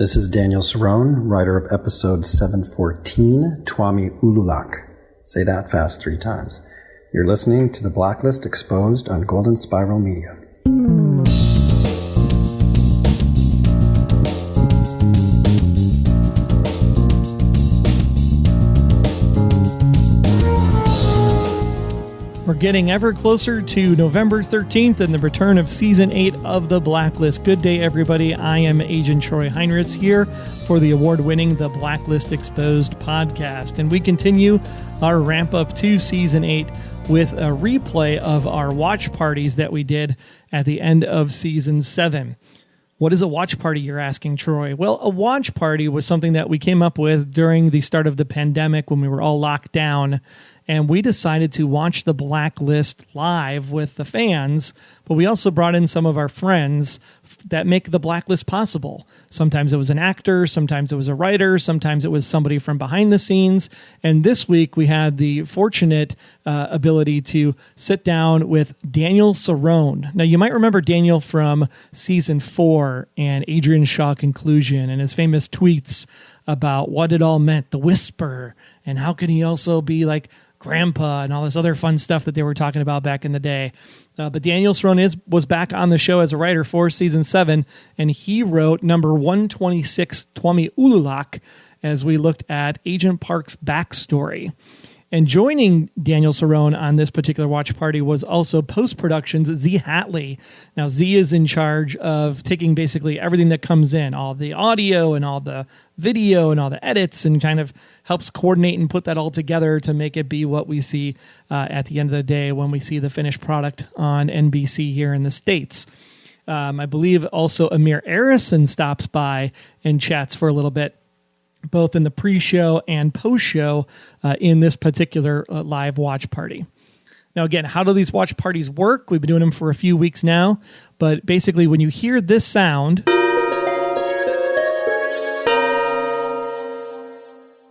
This is Daniel Cerone, writer of episode 714, Twamie Ullulaq. Say that fast 3 times. You're listening to the Blacklist Exposed on Golden Spiral Media. We're getting ever closer to November 13th and the return of Season 8 of The Blacklist. Good day, everybody. I am Agent Troy Heinrichs here for the award-winning The Blacklist Exposed podcast. And we continue our ramp-up to Season 8 with a replay of our watch parties that we did at the end of Season 7. What is a watch party, you're asking, Troy? Well, a watch party was something that we came up with during the start of the pandemic when we were all locked down. And we decided to watch The Blacklist live with the fans, but we also brought in some of our friends that make The Blacklist possible. Sometimes it was an actor, sometimes it was a writer, sometimes it was somebody from behind the scenes. And this week we had the fortunate ability to sit down with Daniel Cerone. Now, you might remember Daniel from Season 4 and Adrian Shaw Conclusion and his famous tweets about what it all meant, the whisper, and how can he also be like Grandpa and all this other fun stuff that they were talking about back in the day. But Daniel Cerone was back on the show as a writer for Season 7, and he wrote number 126, Twamie Ullulaq, as we looked at Agent Park's backstory. And joining Daniel Cerone on this particular watch party was also post-production's Zee Hatley. Now, Zee is in charge of taking basically everything that comes in, all the audio and all the video and all the edits, and kind of helps coordinate and put that all together to make it be what we see at the end of the day when we see the finished product on NBC here in the States. I believe also Amir Arison stops by and chats for a little bit, both in the pre-show and post-show in this particular live watch party. Now, again, how do these watch parties work? We've been doing them for a few weeks now, but basically when you hear this sound,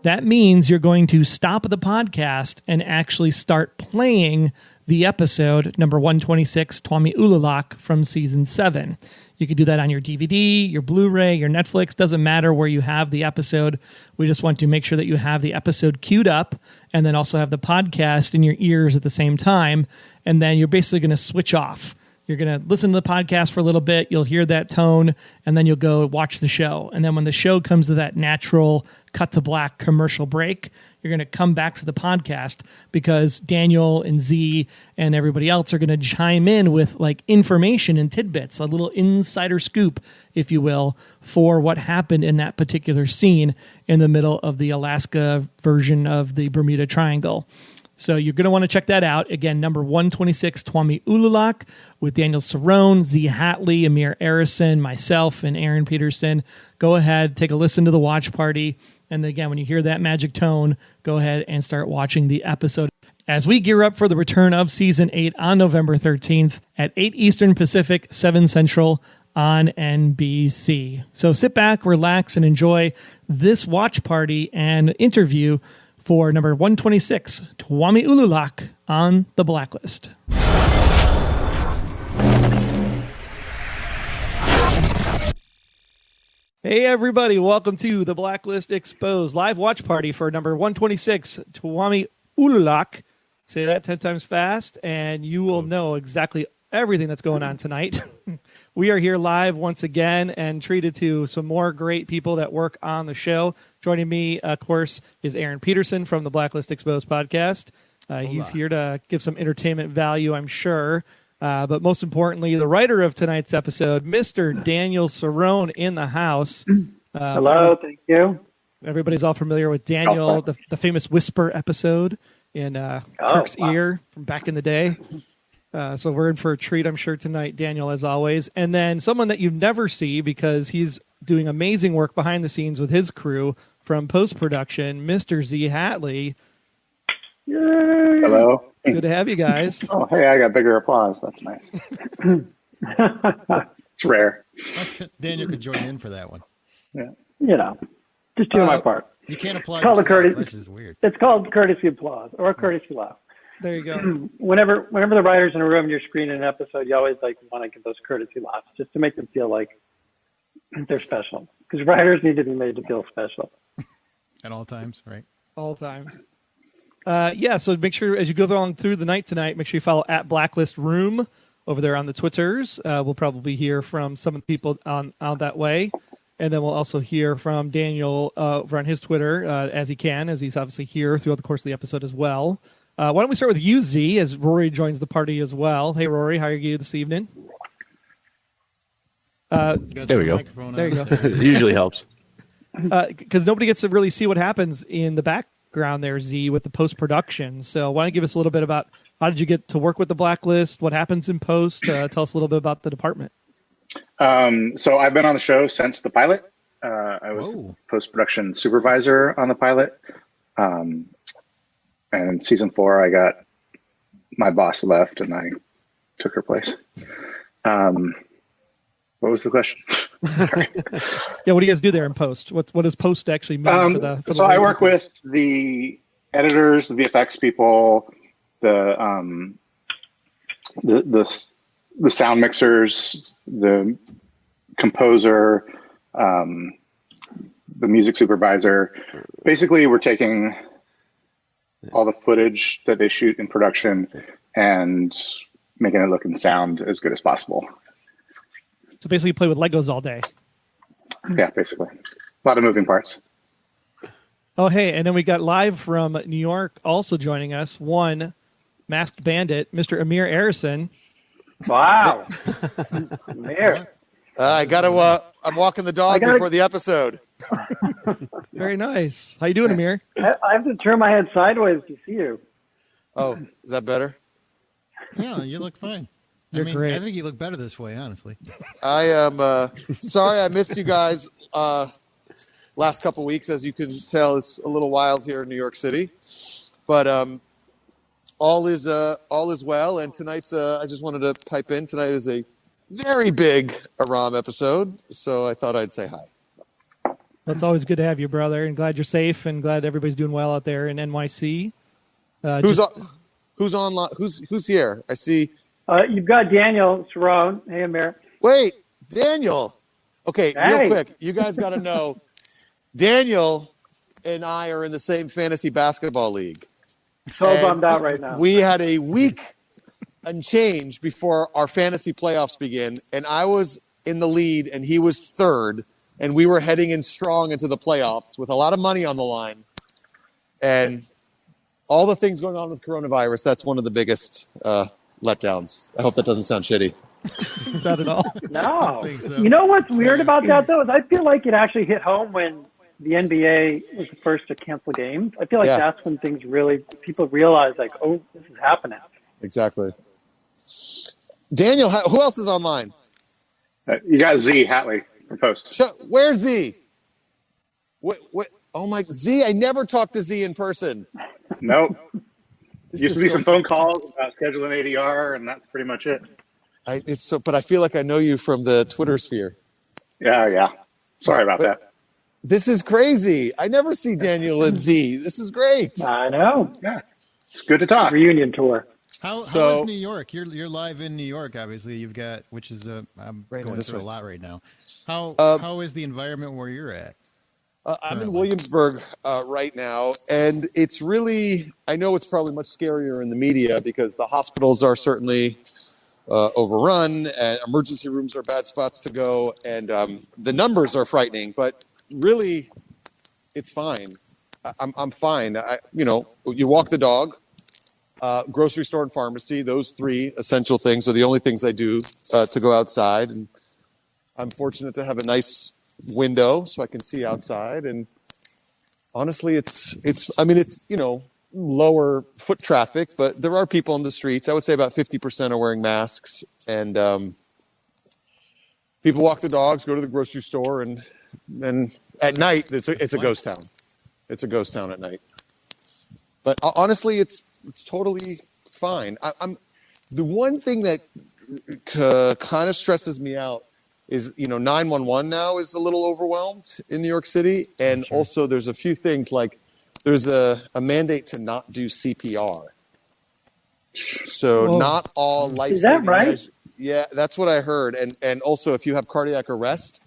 that means you're going to stop the podcast and actually start playing the episode, number 126, Twamie Ullulaq from Season 7. You can do that on your DVD, your Blu-ray, your Netflix. Doesn't matter where you have the episode. We just want to make sure that you have the episode queued up and then also have the podcast in your ears at the same time. And then you're basically going to switch off. You're going to listen to the podcast for a little bit. You'll hear that tone, and then you'll go watch the show. And then when the show comes to that natural cut to black commercial break, you're going to come back to the podcast because Daniel and Zee and everybody else are going to chime in with like information and tidbits, a little insider scoop, if you will, for what happened in that particular scene in the middle of the Alaska version of the Bermuda Triangle. So you're going to want to check that out. Again, number 126, Twamie Ullulaq, with Daniel Cerone, Zee Hatley, Amir Arison, myself, and Aaron Peterson. Go ahead, take a listen to the watch party. And again, when you hear that magic tone, go ahead and start watching the episode as we gear up for the return of Season 8 on November 13th at 8 Eastern Pacific, 7 Central on NBC. So sit back, relax, and enjoy this watch party and interview for number 126, Twamie Ullulaq on The Blacklist. Hey everybody, welcome to The Blacklist Exposed live watch party for number 126, Twamie Ullulaq. Say that 10 times fast and you will know exactly everything that's going on tonight. We are here live once again and treated to some more great people that work on the show. Joining me, of course, is Aaron Peterson from the Blacklist Exposed podcast. He's here to give some entertainment value, I'm sure. But most importantly, the writer of tonight's episode, Mr. Daniel Cerone in the house. Hello, thank you. Everybody's all familiar with Daniel, the famous Whisper episode in Kirk's ear from back in the day. So we're in for a treat, I'm sure, tonight, Daniel, as always. And then someone that you never see because he's doing amazing work behind the scenes with his crew from post-production, Mr. Zee Hatley. Yay. Hello. Good to have you guys. Oh, hey, I got bigger applause. That's nice. It's rare. Daniel could join in for that one. Yeah. You know, just do my part. You can't apply it's called a courtesy. Which is weird. It's called courtesy applause or a courtesy laugh. There you go. Whenever the writer's in a room and you're screening an episode, you always like want to give those courtesy laughs just to make them feel like they're special. Because writers need to be made to feel special. At all times, right? All times. So make sure as you go along through the night tonight, make sure you follow at Blacklist Room over there on the Twitters. We'll probably hear from some of the people on that way. And then we'll also hear from Daniel over on his Twitter as he's obviously here throughout the course of the episode as well. Why don't we start with you, Zee, as Rory joins the party as well. Hey, Rory, how are you this evening? There we go. There you go. It usually helps. Because nobody gets to really see what happens in the background there, Zee, with the post-production. So why don't you give us a little bit about how did you get to work with the Blacklist? What happens in post? Tell us a little bit about the department. So I've been on the show since the pilot. I was post-production supervisor on the pilot. And in season 4, my boss left and I took her place. What was the question? Sorry. Yeah, what do you guys do there in post? What does post actually mean for the So I work with the editors, the VFX people, the sound mixers, the composer, the music supervisor. Basically, we're taking all the footage that they shoot in production and making it look and sound as good as possible. So basically you play with Legos all day. Yeah, basically. A lot of moving parts. Oh, hey, and then we got live from New York also joining us, one masked bandit, Mr. Amir Arison. Wow. Amir. I'm walking the dog before the episode. Very nice. How you doing, Amir? I have to turn my head sideways to see you. Oh, is that better? Yeah, you look fine. You're great. I think you look better this way, honestly. I am sorry I missed you guys last couple weeks. As you can tell, it's a little wild here in New York City. But all is well. And tonight's I just wanted to pipe in. Tonight is a very big Aram episode, so I thought I'd say hi. It's always good to have you, brother, and glad you're safe and glad everybody's doing well out there in NYC. Who's online? Who's here? I see. You've got Daniel Cerone. Hey, Amir. Wait, Daniel. Okay, Hey. real quick. You guys got to know, Daniel and I are in the same fantasy basketball league. So And bummed out right now. We had a week and change before our fantasy playoffs begin, and I was in the lead and he was third, and we were heading in strong into the playoffs with a lot of money on the line. And all the things going on with coronavirus, that's one of the biggest letdowns. I hope that doesn't sound shitty. Not at all. No. think so. You know what's weird about that, though, is I feel like it actually hit home when the NBA was the first to cancel games. I feel like that's when people realize, like, oh, this is happening. Exactly. Daniel, who else is online? You got Zee Hatley from Post. Where's Z? What? Oh my, Z! I never talked to Z in person. Nope. This Used to is be so some phone calls about scheduling ADR, and that's pretty much it. But I feel like I know you from the Twitter sphere. Yeah. Sorry about that. This is crazy. I never see Daniel and Z. This is great. I know. Yeah. It's good to talk. Reunion tour. How is New York? You're live in New York, obviously. You've got, which is I'm Right, going this through way. a lot right now. How is the environment where you're at? I'm in Williamsburg right now, and it's really, I know it's probably much scarier in the media because the hospitals are certainly overrun, and emergency rooms are bad spots to go, and the numbers are frightening, but really, it's fine. I'm fine. You walk the dog, grocery store and pharmacy, those three essential things are the only things I do to go outside, and I'm fortunate to have a nice window so I can see outside, and honestly it's lower foot traffic, but there are people on the streets. I would say about 50% are wearing masks, and people walk the dogs, go to the grocery store, and at night it's a ghost town. It's a ghost town at night, but honestly it's totally fine. I'm the one thing that kind of stresses me out is 911 now is a little overwhelmed in New York City, and also there's a few things like there's a mandate to not do CPR. So not all life. Is that right? Yeah, that's what I heard. And also if you have cardiac arrest,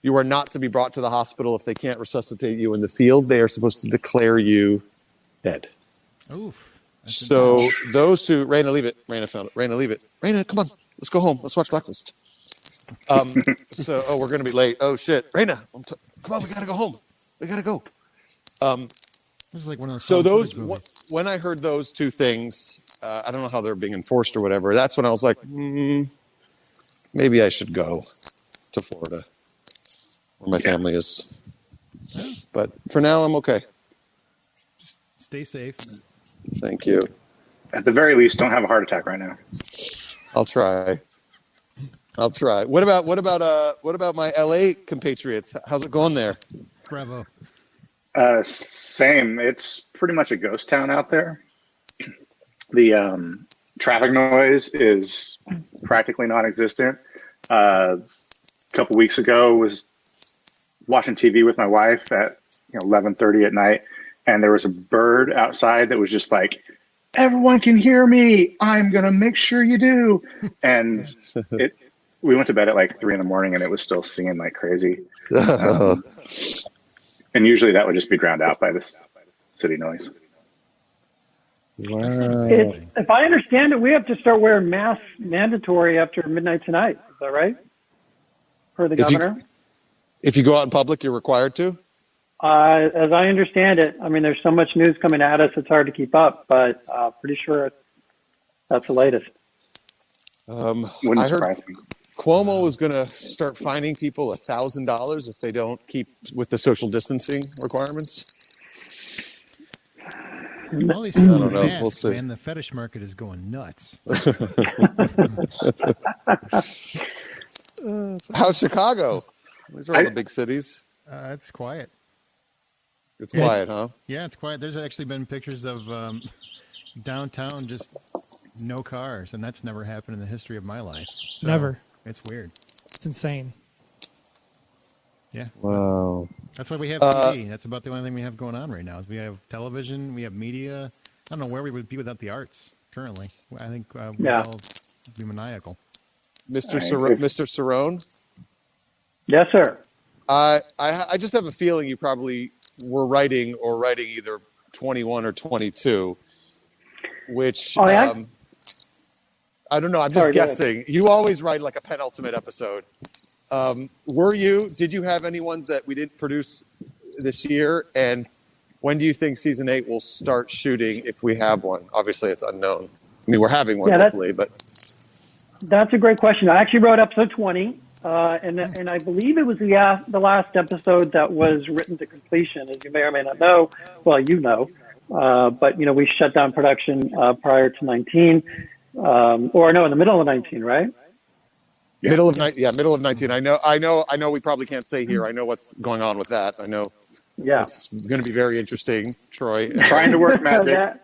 You are not to be brought to the hospital if they can't resuscitate you in the field. They are supposed to declare you dead. Oof. So those two, Raina, leave it. Raina found it. Raina, leave it. Raina, come on. Let's go home. Let's watch Blacklist. We're going to be late. Oh, shit. Raina, come on. We got to go home. We got to go. This is like one of those. So those, movies. when I heard those two things, I don't know how they're being enforced or whatever. That's when I was like, maybe I should go to Florida, where my family is. But for now, I'm okay. Just stay safe. Thank you. At the very least, don't have a heart attack right now. I'll try. What about my LA compatriots? How's it going there? Bravo. Same. It's pretty much a ghost town out there. The traffic noise is practically non-existent. A couple weeks ago, was watching TV with my wife at 11:30 at night, and there was a bird outside that was just like, "Everyone can hear me. I'm gonna make sure you do." And we went to bed at like 3 a.m, and it was still singing like crazy. And usually that would just be drowned out by this city noise. Wow. If I understand it, we have to start wearing masks mandatory after midnight tonight. Is that right? For the governor? If you go out in public, you're required to? As I understand it, I mean, there's so much news coming at us, it's hard to keep up, but pretty sure that's the latest. Wouldn't surprise me. Cuomo is going to start fining people $1,000 if they don't keep with the social distancing requirements. All these people I don't know. masks, We'll see. Man, the fetish market is going nuts. How's Chicago? These are all the big cities. It's quiet. It's quiet, huh? Yeah, it's quiet. There's actually been pictures of downtown, just no cars, and that's never happened in the history of my life. So Never. It's weird. It's insane. Yeah. Wow. That's why we have TV. That's about the only thing we have going on right now. Is we have television, we have media. I don't know where we would be without the arts currently. I think we'd all be maniacal. Mr. Cerone? Yes, sir. I just have a feeling you probably were writing either 21 or 22, which I don't know. I'm just guessing. You always write like a penultimate episode. Did you have any ones that we didn't produce this year? And when do you think season 8 will start shooting if we have one? Obviously, it's unknown. I mean, we're having one, hopefully, but. That's a great question. I actually wrote episode 20, and I believe it was the last episode that was written to completion, as you may or may not know. Well, you know. But, we shut down production prior to 19. In the middle of 19, right? Yeah. Middle of 19. I know. We probably can't say here. I know what's going on with that. I know. Yeah, it's going to be very interesting, Troy. Trying to work magic.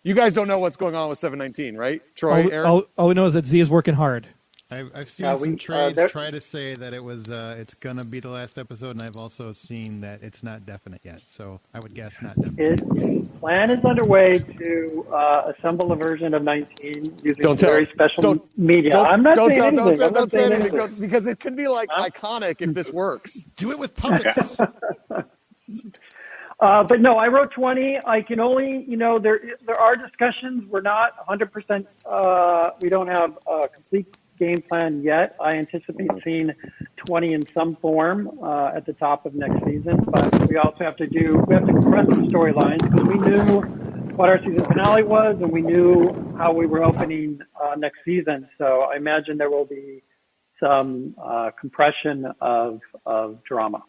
You guys don't know what's going on with 719, right? Troy, Aaron? All we know is that Z is working hard. I've seen some trades try to say that it's going to be the last episode, and I've also seen that it's not definite yet. So I would guess not definite. Plan is underway to assemble a version of 19 using very special media. I'm not saying anything. Don't say anything because it can be iconic if this works. Do it with puppets. But no, I wrote 20. I can only, there are discussions. We're not 100%. We don't have a complete game plan yet. I anticipate seeing 20 in some form at the top of next season. But we also have to compress the storylines because we knew what our season finale was and we knew how we were opening next season. So I imagine there will be some compression of drama.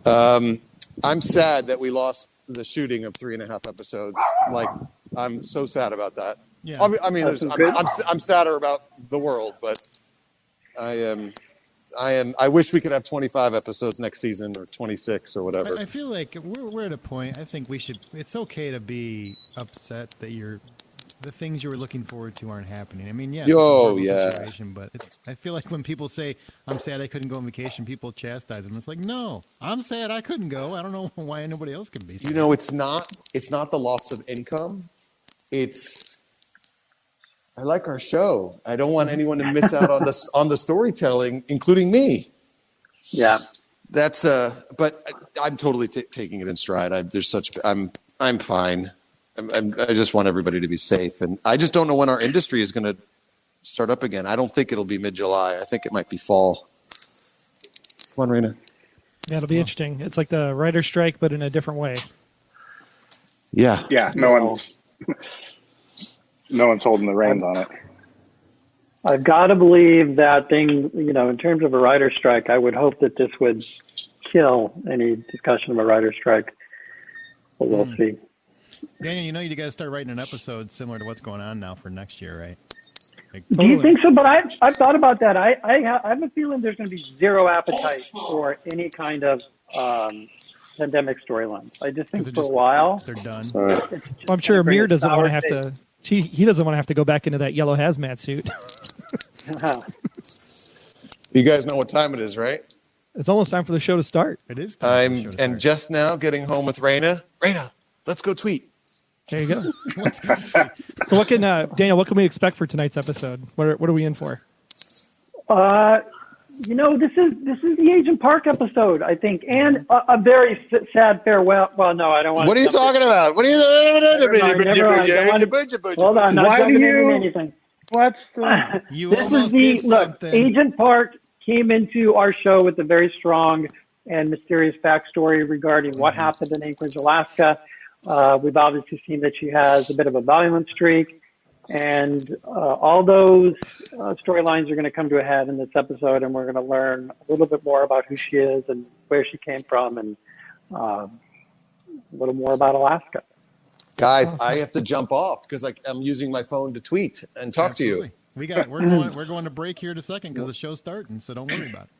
I'm sad that we lost the shooting of 3.5 episodes. I'm so sad about that. Yeah. I mean, I'm sadder about the world, but I wish we could have 25 episodes next season or 26 or whatever. I feel like we're at a point. I think we should. It's okay to be upset that the things you were looking forward to aren't happening. I mean, yeah, situation, but I feel like when people say, "I'm sad I couldn't go on vacation," people chastise them. It's like, no, I'm sad I couldn't go. I don't know why nobody else can be sad. It's not the loss of income. It's I like our show. I don't want anyone to miss out on the storytelling, including me. Yeah. That's but I'm totally taking it in stride. I'm fine. I just want everybody to be safe, and I just don't know when our industry is going to start up again. I don't think it'll be mid-July. I think it might be fall. Come on, Raina. Yeah, it'll be interesting. It's like the writer's strike, but in a different way. Yeah. Yeah, no one's holding the reins on it. I've got to believe that thing, in terms of a writer's strike, I would hope that this would kill any discussion of a writer's strike. But we'll see. Daniel, you got to start writing an episode similar to what's going on now for next year, right? Do you think so? But I've thought about that. I have a feeling there's going to be zero appetite for any kind of pandemic storylines. I just think for a while they're done. I'm sure Amir doesn't want to have to. He doesn't want to have to go back into that yellow hazmat suit. You guys know what time it is, right? It's almost time for the show to start. It is. And just now getting home with Raina. Raina, let's go tweet. There you go. So what can Daniel? What can we expect for tonight's episode? What are we in for? This is the Agent Park episode, I think, and a very sad farewell. Well, no, I don't want. What are you talking about? What are you? Hold on, not jumping into anything. What's the? Agent Park came into our show with a very strong and mysterious backstory regarding what happened in Anchorage, Alaska. We've obviously seen that she has a bit of a violent streak, and all those storylines are going to come to a head in this episode, and we're going to learn a little bit more about who she is and where she came from, and a little more about Alaska. Guys, I have to jump off because I'm using my phone to tweet and talk to you. We're going to break here in a second because the show's starting, so don't worry about it.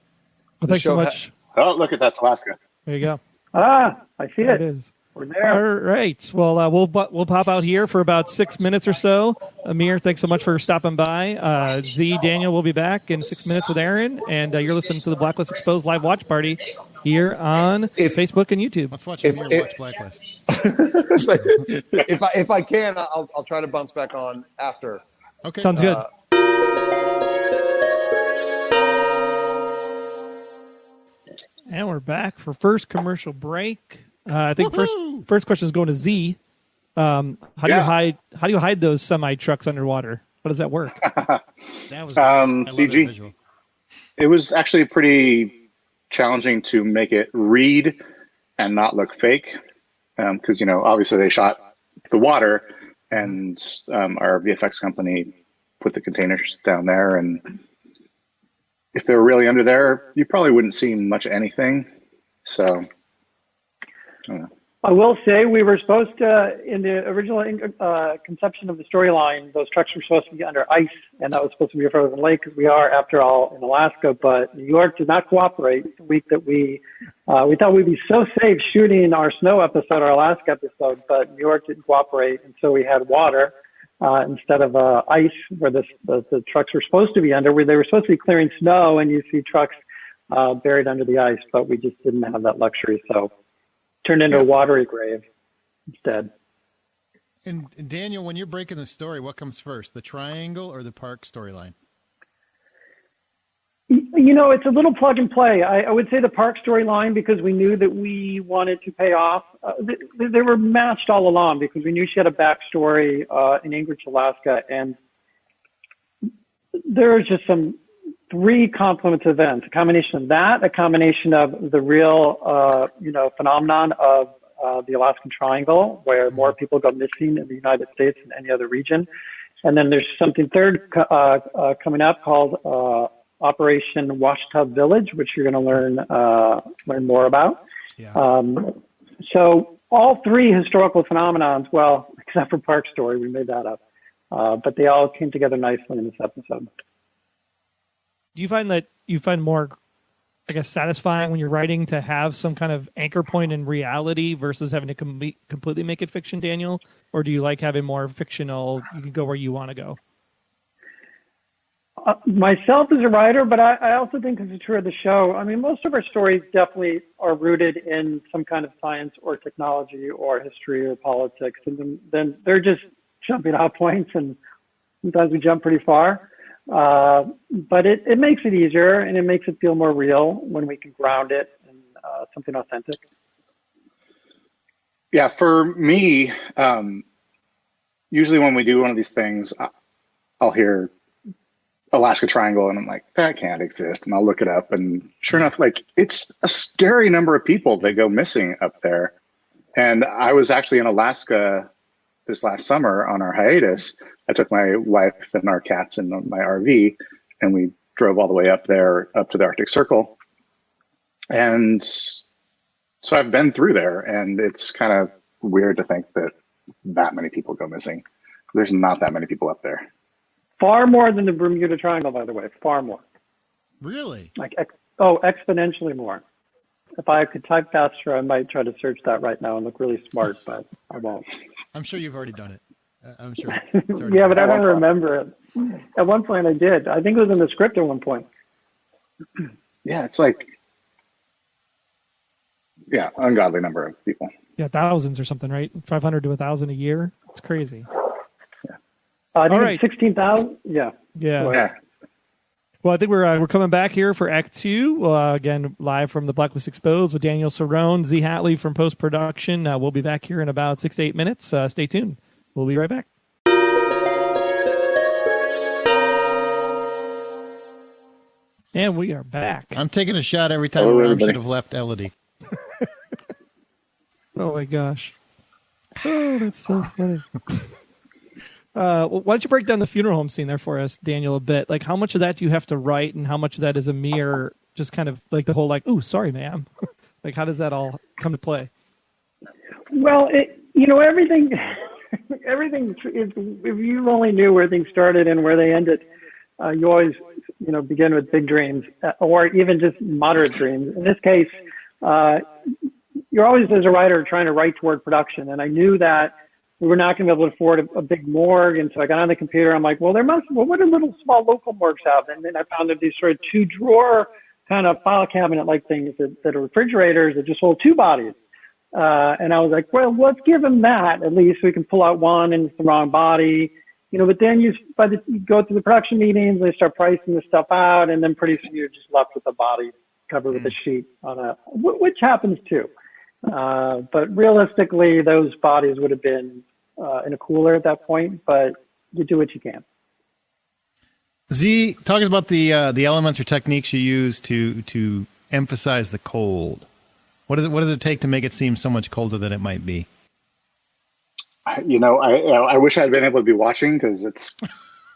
Well, thanks so much. Oh, look at that's Alaska. There you go. I see it. It is. We're there. All right. Well, we'll pop out here for about 6 minutes or so. Amir, thanks so much for stopping by. Zee, Daniel will be back in 6 minutes with Aaron, and you're listening to the Blacklist Exposed live watch party here on Facebook and YouTube. Let's watch Amir watch Blacklist. if I can, I'll try to bounce back on after. Okay. Sounds good. And we're back for first commercial break. I think first question is going to Zee. How do you hide those semi trucks underwater? How does that work? That was CG. It was actually pretty challenging to make it read and not look fake, because obviously they shot the water, and our VFX company put the containers down there, and if they were really under there, you probably wouldn't see much anything. So. I will say we were supposed to, in the original conception of the storyline, those trucks were supposed to be under ice, and that was supposed to be a frozen lake because we are, after all, in Alaska. But New York did not cooperate the week that we thought we'd be so safe shooting our snow episode, our Alaska episode, but New York didn't cooperate, and so we had water instead of ice where the trucks were supposed to be under, where they were supposed to be clearing snow, and you see trucks buried under the ice, but we just didn't have that luxury, so turned into a watery grave instead. And Daniel, when you're breaking the story, what comes first, the triangle or the park storyline? It's a little plug and play. I would say the park storyline because we knew that we wanted to pay off. They were matched all along because we knew she had a backstory in Anchorage, Alaska, and there are just some three confluence events, a combination of that, a combination of the real, phenomenon of the Alaskan Triangle, where more people go missing in the United States than any other region. And then there's something third coming up called Operation Washtub Village, which you're going to learn more about. Yeah. So all three historical phenomenons, well, except for Park Story, we made that up, but they all came together nicely in this episode. Do you find that you find more, satisfying when you're writing to have some kind of anchor point in reality versus having to completely make it fiction, Daniel? Or do you like having more fictional, you can go where you want to go? Myself as a writer, but I also think this is true of the show. I mean, most of our stories definitely are rooted in some kind of science or technology or history or politics. And then they're just jumping off points and, Sometimes we jump pretty far. But it makes it easier, and it makes it feel more real when we can ground it in something authentic. Yeah, for me, usually when we do one of these things, I'll hear Alaska Triangle, and I'm like, that can't exist. And I'll look it up, and sure enough, like, it's a scary number of people that go missing up there. And I was actually in Alaska this last summer on our hiatus. I took my wife and our cats in my RV, and we drove all the way up there, up to the Arctic Circle. And so I've been through there, and it's kind of weird to think that many people go missing. There's not that many people up there. Far more than the Bermuda Triangle, by the way. Far more. Really? Like, exponentially more. If I could type faster, I might try to search that right now and look really smart, but I won't. I'm sure you've already done it. I'm sure. Yeah, but I don't remember it. At one point I did. I think it was in the script at one point. Yeah, it's like, ungodly number of people. Yeah, thousands or something, right? 500 to 1,000 a year. It's crazy. I think All right. 16,000. Yeah. Yeah. Well, I think we're coming back here for Act 2. Again, live from the Blacklist Exposed with Daniel Cerone, Zee Hatley from post-production. We'll be back here in about 6 to 8 minutes. Stay tuned. We'll be right back. And we are back. I'm taking a shot every time I should have left Elodie. Oh, my gosh. Oh, that's so funny. Why don't you break down the funeral home scene there for us, Daniel, a bit? Like, how much of that do you have to write, and how much of that is Amir just kind of like the whole, like, ooh, sorry, ma'am? Like, how does that all come to play? Well, everything is, if you only knew where things started and where they ended, you always, begin with big dreams, or even just moderate dreams. In this case, you're always, as a writer, trying to write toward production. And I knew that we were not going to be able to afford a big morgue. And so I got on the computer. I'm like, well, what do little small local morgues have? And then I found that these sort of 2-drawer kind of file cabinet-like things that are refrigerators that just hold 2 bodies. And I was like, well, let's give them that at least, so we can pull out one and it's the wrong body. But then you go through the production meetings, they start pricing the stuff out, and then pretty soon you're just left with a body covered with a sheet on which happens too. But realistically, those bodies would have been in a cooler at that point, but you do what you can. Zee, talk about the elements or techniques you use to emphasize the cold. What does it take to make it seem so much colder than it might be? I wish I'd been able to be watching, because it's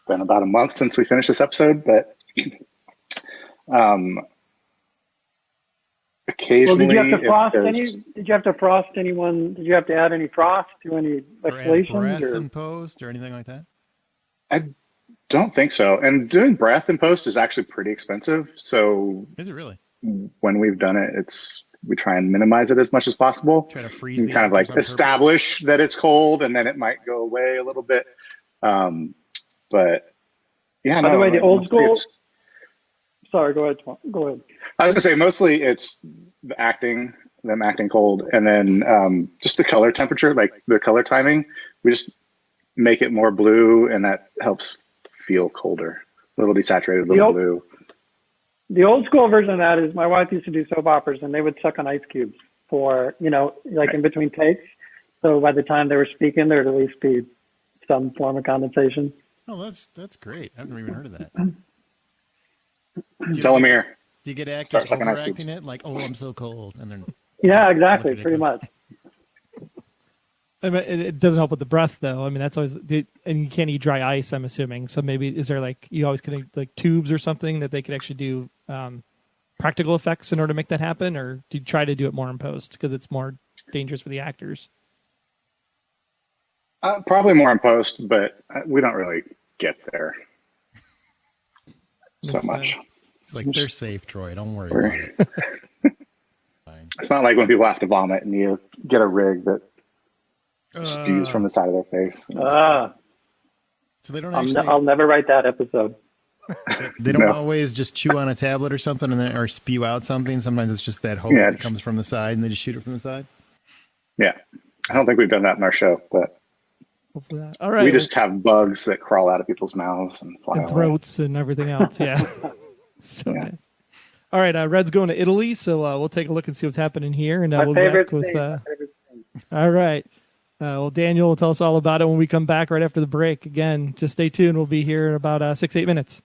been about a month since we finished this episode, but occasionally. Well, did you have to frost Did you have to frost anyone? Did you have to add any frost to any exhalations? Breath in post or anything like that? I don't think so. And doing breath in post is actually pretty expensive. So is it really? When we've done it, we try and minimize it as much as possible. Try to freeze and kind of like establish that it's cold, and then it might go away a little bit. But yeah. By the way, the old school. Sorry, go ahead. Go ahead. I was gonna say mostly it's them acting cold, and then just the color temperature, like the color timing. We just make it more blue, and that helps feel colder. A little desaturated, a little blue. The old school version of that is my wife used to do soap operas, and they would suck on ice cubes for, like in between takes. So by the time they were speaking, there'd at least be some form of condensation. Oh, that's great. I haven't even heard of that. Tell Amir. Do you get actors overacting it? Like, oh, I'm so cold. And then yeah, exactly. Pretty much. I mean, it doesn't help with the breath, though. I mean, that's always, and you can't eat dry ice, I'm assuming. So maybe, is there you always could like tubes or something that they could actually do practical effects in order to make that happen? Or do you try to do it more in post because it's more dangerous for the actors? Probably more in post, but we don't really get there so much. It's like, they're safe, Troy. Don't worry about it. It's not like when people have to vomit and you get a rig that spews from the side of their face. So they don't I'll never write that episode. They don't always just chew on a tablet or something or spew out something. Sometimes it's just that hose that comes from the side and they just shoot it from the side. Yeah. I don't think we've done that in our show, but Hopefully that. All right. We just have bugs that crawl out of people's mouths and fly and away. throats and everything else. Yeah. So nice. All right. Red's going to Italy, so we'll take a look and see what's happening here, and we'll be back with. All right. Well, Daniel will tell us all about it when we come back right after the break. Again, just stay tuned. We'll be here in about 6-8 minutes.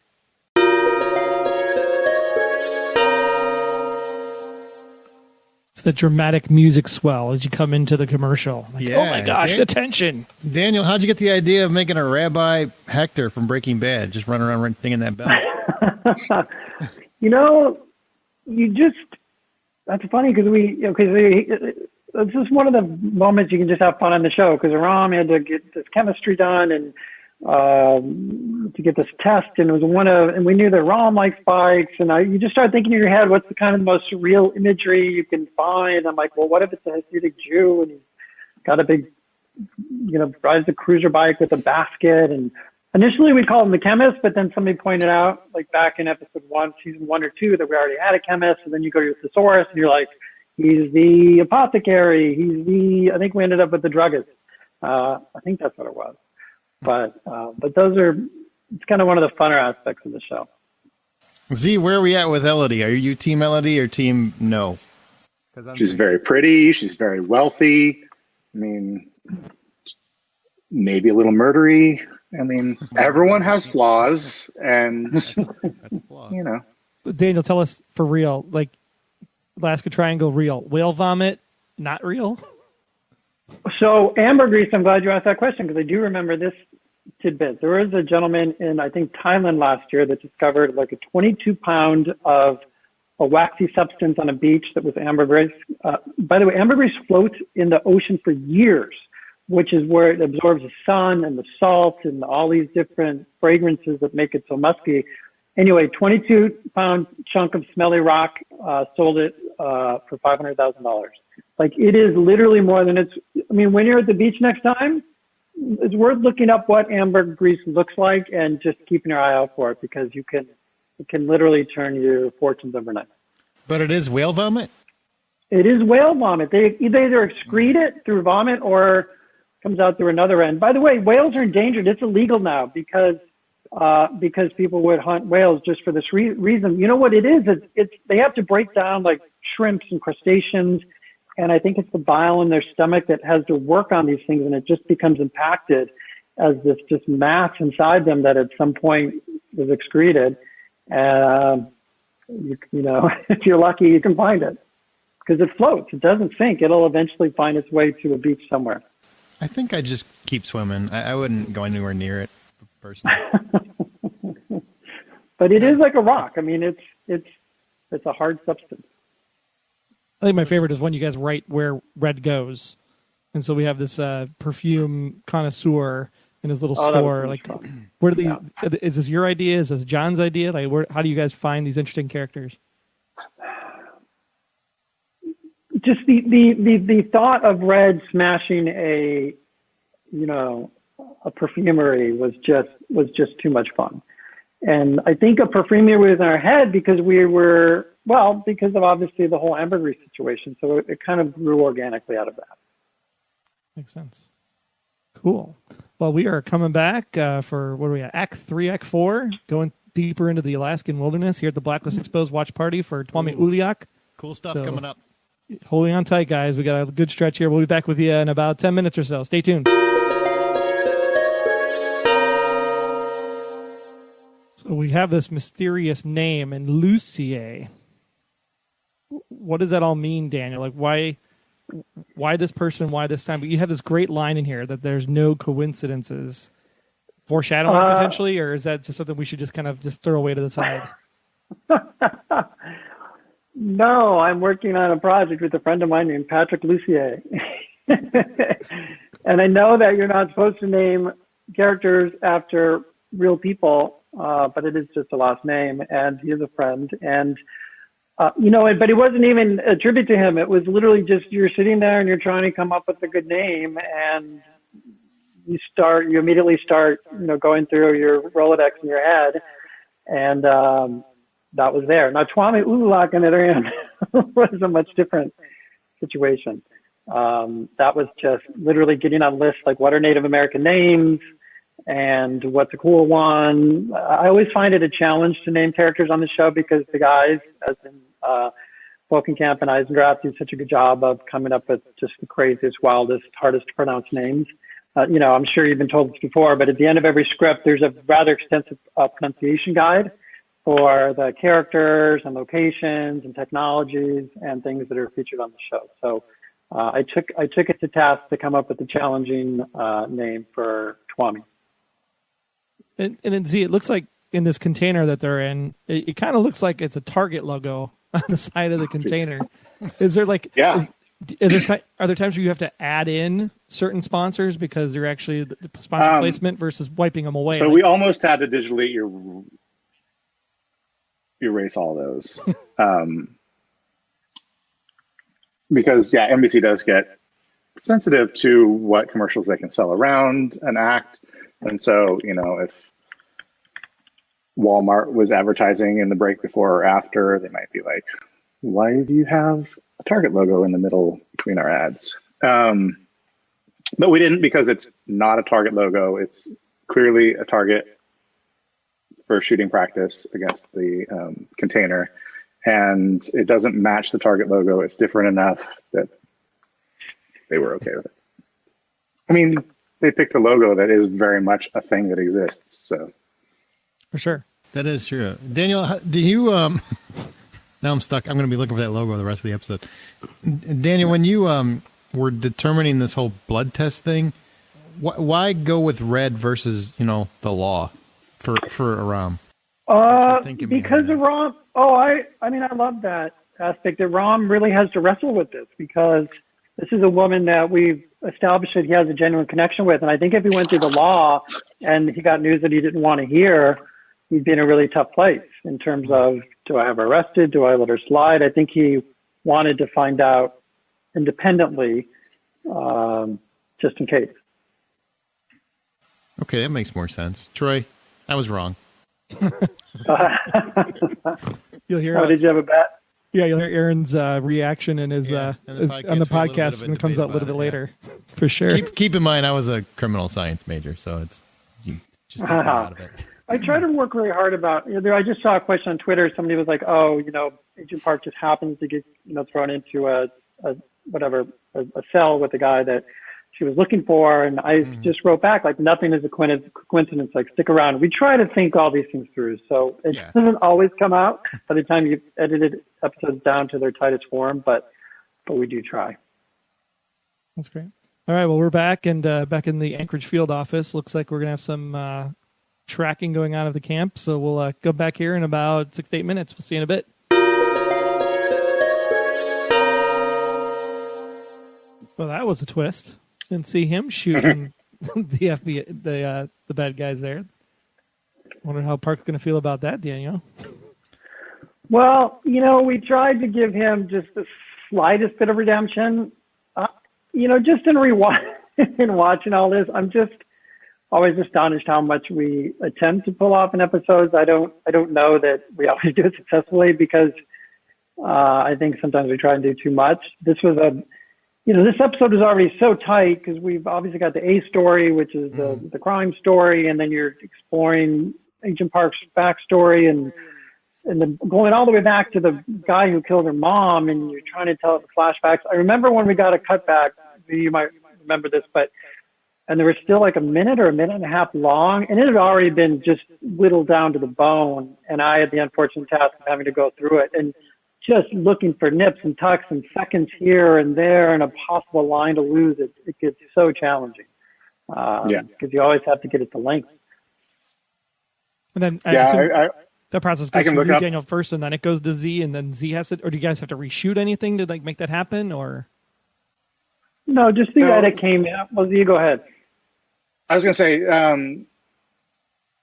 It's the dramatic music swell as you come into the commercial. Like, oh my gosh, attention. Daniel, how'd you get the idea of making a Rabbi Hector from Breaking Bad just running around ringing that bell? That's funny because it's just one of the moments you can just have fun on the show, because Aram had to get this chemistry done and to get this test, and it was and we knew that Aram likes bikes, and you just start thinking in your head, what's the kind of the most surreal imagery you can find? I'm like, well, what if it's a Hasidic Jew and he's got a big, rides a cruiser bike with a basket? And initially we called him the chemist, but then somebody pointed out, like back in season 1 or 2, that we already had a chemist, and then you go to your thesaurus and you're like, he's the apothecary. I think we ended up with the druggist. I think that's what it was. But it's kind of one of the funner aspects of the show. Zee, where are we at with Elodie? Are you team Elodie or team no? She's very pretty. She's very wealthy. I mean, maybe a little murdery. I mean, everyone has flaws, and Daniel, tell us for real, like Alaska Triangle, real. Whale vomit, not real? So ambergris, I'm glad you asked that question, because I do remember this tidbit. There was a gentleman in, I think, Thailand last year that discovered like a 22-pound of a waxy substance on a beach that was ambergris. By the way, ambergris floats in the ocean for years, which is where it absorbs the sun and the salt and all these different fragrances that make it so musky. Anyway, 22-pound chunk of smelly rock, sold it for $500,000. Like, it is literally more than when you're at the beach next time, it's worth looking up what ambergris looks like and just keeping your eye out for it, because it can literally turn your fortunes overnight. But it is whale vomit? It is whale vomit. They either excrete it through vomit or comes out through another end. By the way, whales are endangered. It's illegal now because people would hunt whales just for this reason. You know what it is? They have to break down like shrimps and crustaceans, and I think it's the bile in their stomach that has to work on these things, and it just becomes impacted as this just mass inside them that at some point is excreted. If you're lucky, you can find it because it floats. It doesn't sink. It'll eventually find its way to a beach somewhere. I think I just keep swimming. I wouldn't go anywhere near it, personally. But it is like a rock. I mean, it's a hard substance. I think my favorite is when you guys write where Red goes, and so we have this perfume connoisseur in his little store. Like, where do is this your idea? Is this John's idea? Like, how do you guys find these interesting characters? Just the thought of Red smashing a perfumery was just too much fun. And I think a perfumery was in our head because because of obviously the whole ambergris situation. So it kind of grew organically out of that. Makes sense. Cool. Well, we are coming back for, what are we at? Act 3, Act 4, going deeper into the Alaskan wilderness here at the Blacklist Exposed watch party for Twamie Ullulaq. Cool stuff coming up. Holding on tight, guys. We got a good stretch here. We'll be back with you in about 10 minutes or so. Stay tuned. So we have this mysterious name in Lucier. What does that all mean, Daniel? Like, why this person, why this time? But you have this great line in here that there's no coincidences. Foreshadowing potentially, or is that just something we should just kind of just throw away to the side? No, I'm working on a project with a friend of mine named Patrick Lucier. And I know that you're not supposed to name characters after real people, but it is just a last name, and he is a friend. And, but it wasn't even a tribute to him. It was literally just you're sitting there and you're trying to come up with a good name, and you immediately start, going through your Rolodex in your head, and that was there. Now, Twamie Ullulaq, on the other hand, was a much different situation. That was just literally getting on lists like what are Native American names and what's a cool one. I always find it a challenge to name characters on the show because the guys, as in Bokenkamp and Eisendrath, do such a good job of coming up with just the craziest, wildest, hardest to pronounce names. I'm sure you've been told this before, but at the end of every script, there's a rather extensive pronunciation guide for the characters and locations and technologies and things that are featured on the show. So I took it to task to come up with a challenging name for Twamie. And then Zee, it looks like in this container that they're in, it kind of looks like it's a Target logo on the side of the container. Is there like, Yeah. Are there times where you have to add in certain sponsors because they're actually the sponsor placement versus wiping them away? So we almost had to digitally erase all those. Because NBC does get sensitive to what commercials they can sell around an act. And so, if Walmart was advertising in the break before or after, they might be like, why do you have a Target logo in the middle between our ads? But we didn't, because it's not a Target logo. It's clearly a Target for shooting practice against the container. And it doesn't match the Target logo. It's different enough that they were okay with it. I mean, they picked a logo that is very much a thing that exists. So, for sure, that is true. Daniel, do you? Now I'm stuck. I'm going to be looking for that logo the rest of the episode. Daniel, when you were determining this whole blood test thing, why go with red versus the law for Aram? Because Aram. I love that aspect. Aram really has to wrestle with this because this is a woman that we've established that he has a genuine connection with. And I think if he went through the law and he got news that he didn't want to hear, he'd be in a really tough place in terms of, do I have her arrested? Do I let her slide? I think he wanted to find out independently, just in case. Okay, that makes more sense. Troy, I was wrong. You'll hear. Did you have a bet? Yeah, you'll hear Aaron's reaction and his on the podcast when it comes out a little bit later, for sure. Keep in mind, I was a criminal science major, so it's you just take me out of it. I try to work really hard about. I just saw a question on Twitter. Somebody was like, "Oh, Agent Park just happens to get thrown into a cell with the guy that she was looking for," and I just wrote back like, "Nothing is a coincidence. Like, stick around." We try to think all these things through, so it doesn't always come out by the time you've edited episodes down to their tightest form, but we do try. That's great. All right, well, we're back and back in the Anchorage field office. Looks like we're gonna have some tracking going on of the camp, so we'll go back here in about 6 to 8 minutes. We'll see you in a bit. Well, that was a twist. Didn't see him shooting the FBI, the bad guys there. Wonder how Park's going to feel about that, Daniel. Well, we tried to give him just the slightest bit of redemption. Just in watching all this, I'm just always astonished how much we attempt to pull off in episodes. I don't know that we always do it successfully because I think sometimes we try and do too much. This was this episode is already so tight because we've obviously got the A story, which is the crime story, and then you're exploring Agent Park's backstory and then going all the way back to the guy who killed her mom, and you're trying to tell the flashbacks. I remember when we got a cutback, you might remember this, and there was still like a minute or a minute and a half long, and it had already been just whittled down to the bone, and I had the unfortunate task of having to go through it. And just looking for nips and tucks and seconds here and there and a possible line to lose, it gets so challenging. Because you always have to get it to length. And then that process goes through you, Daniel, first, and then it goes to Zee, and then Zee has to, or do you guys have to reshoot anything to make that happen, or? No, just the edit came out. Well, Zee, go ahead. I was going to say,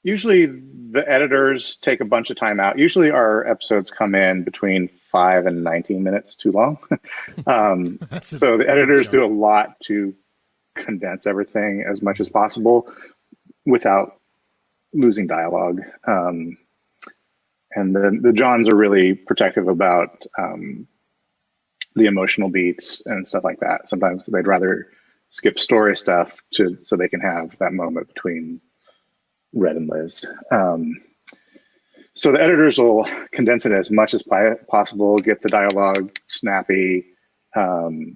usually the editors take a bunch of time out. Usually our episodes come in between 5 and 19 minutes too long. So the editors do a lot to condense everything as much as possible without losing dialogue. And the Johns are really protective about the emotional beats and stuff like that. Sometimes they'd rather skip story stuff so they can have that moment between Red and Liz. So the editors will condense it as much as possible, get the dialogue snappy, try and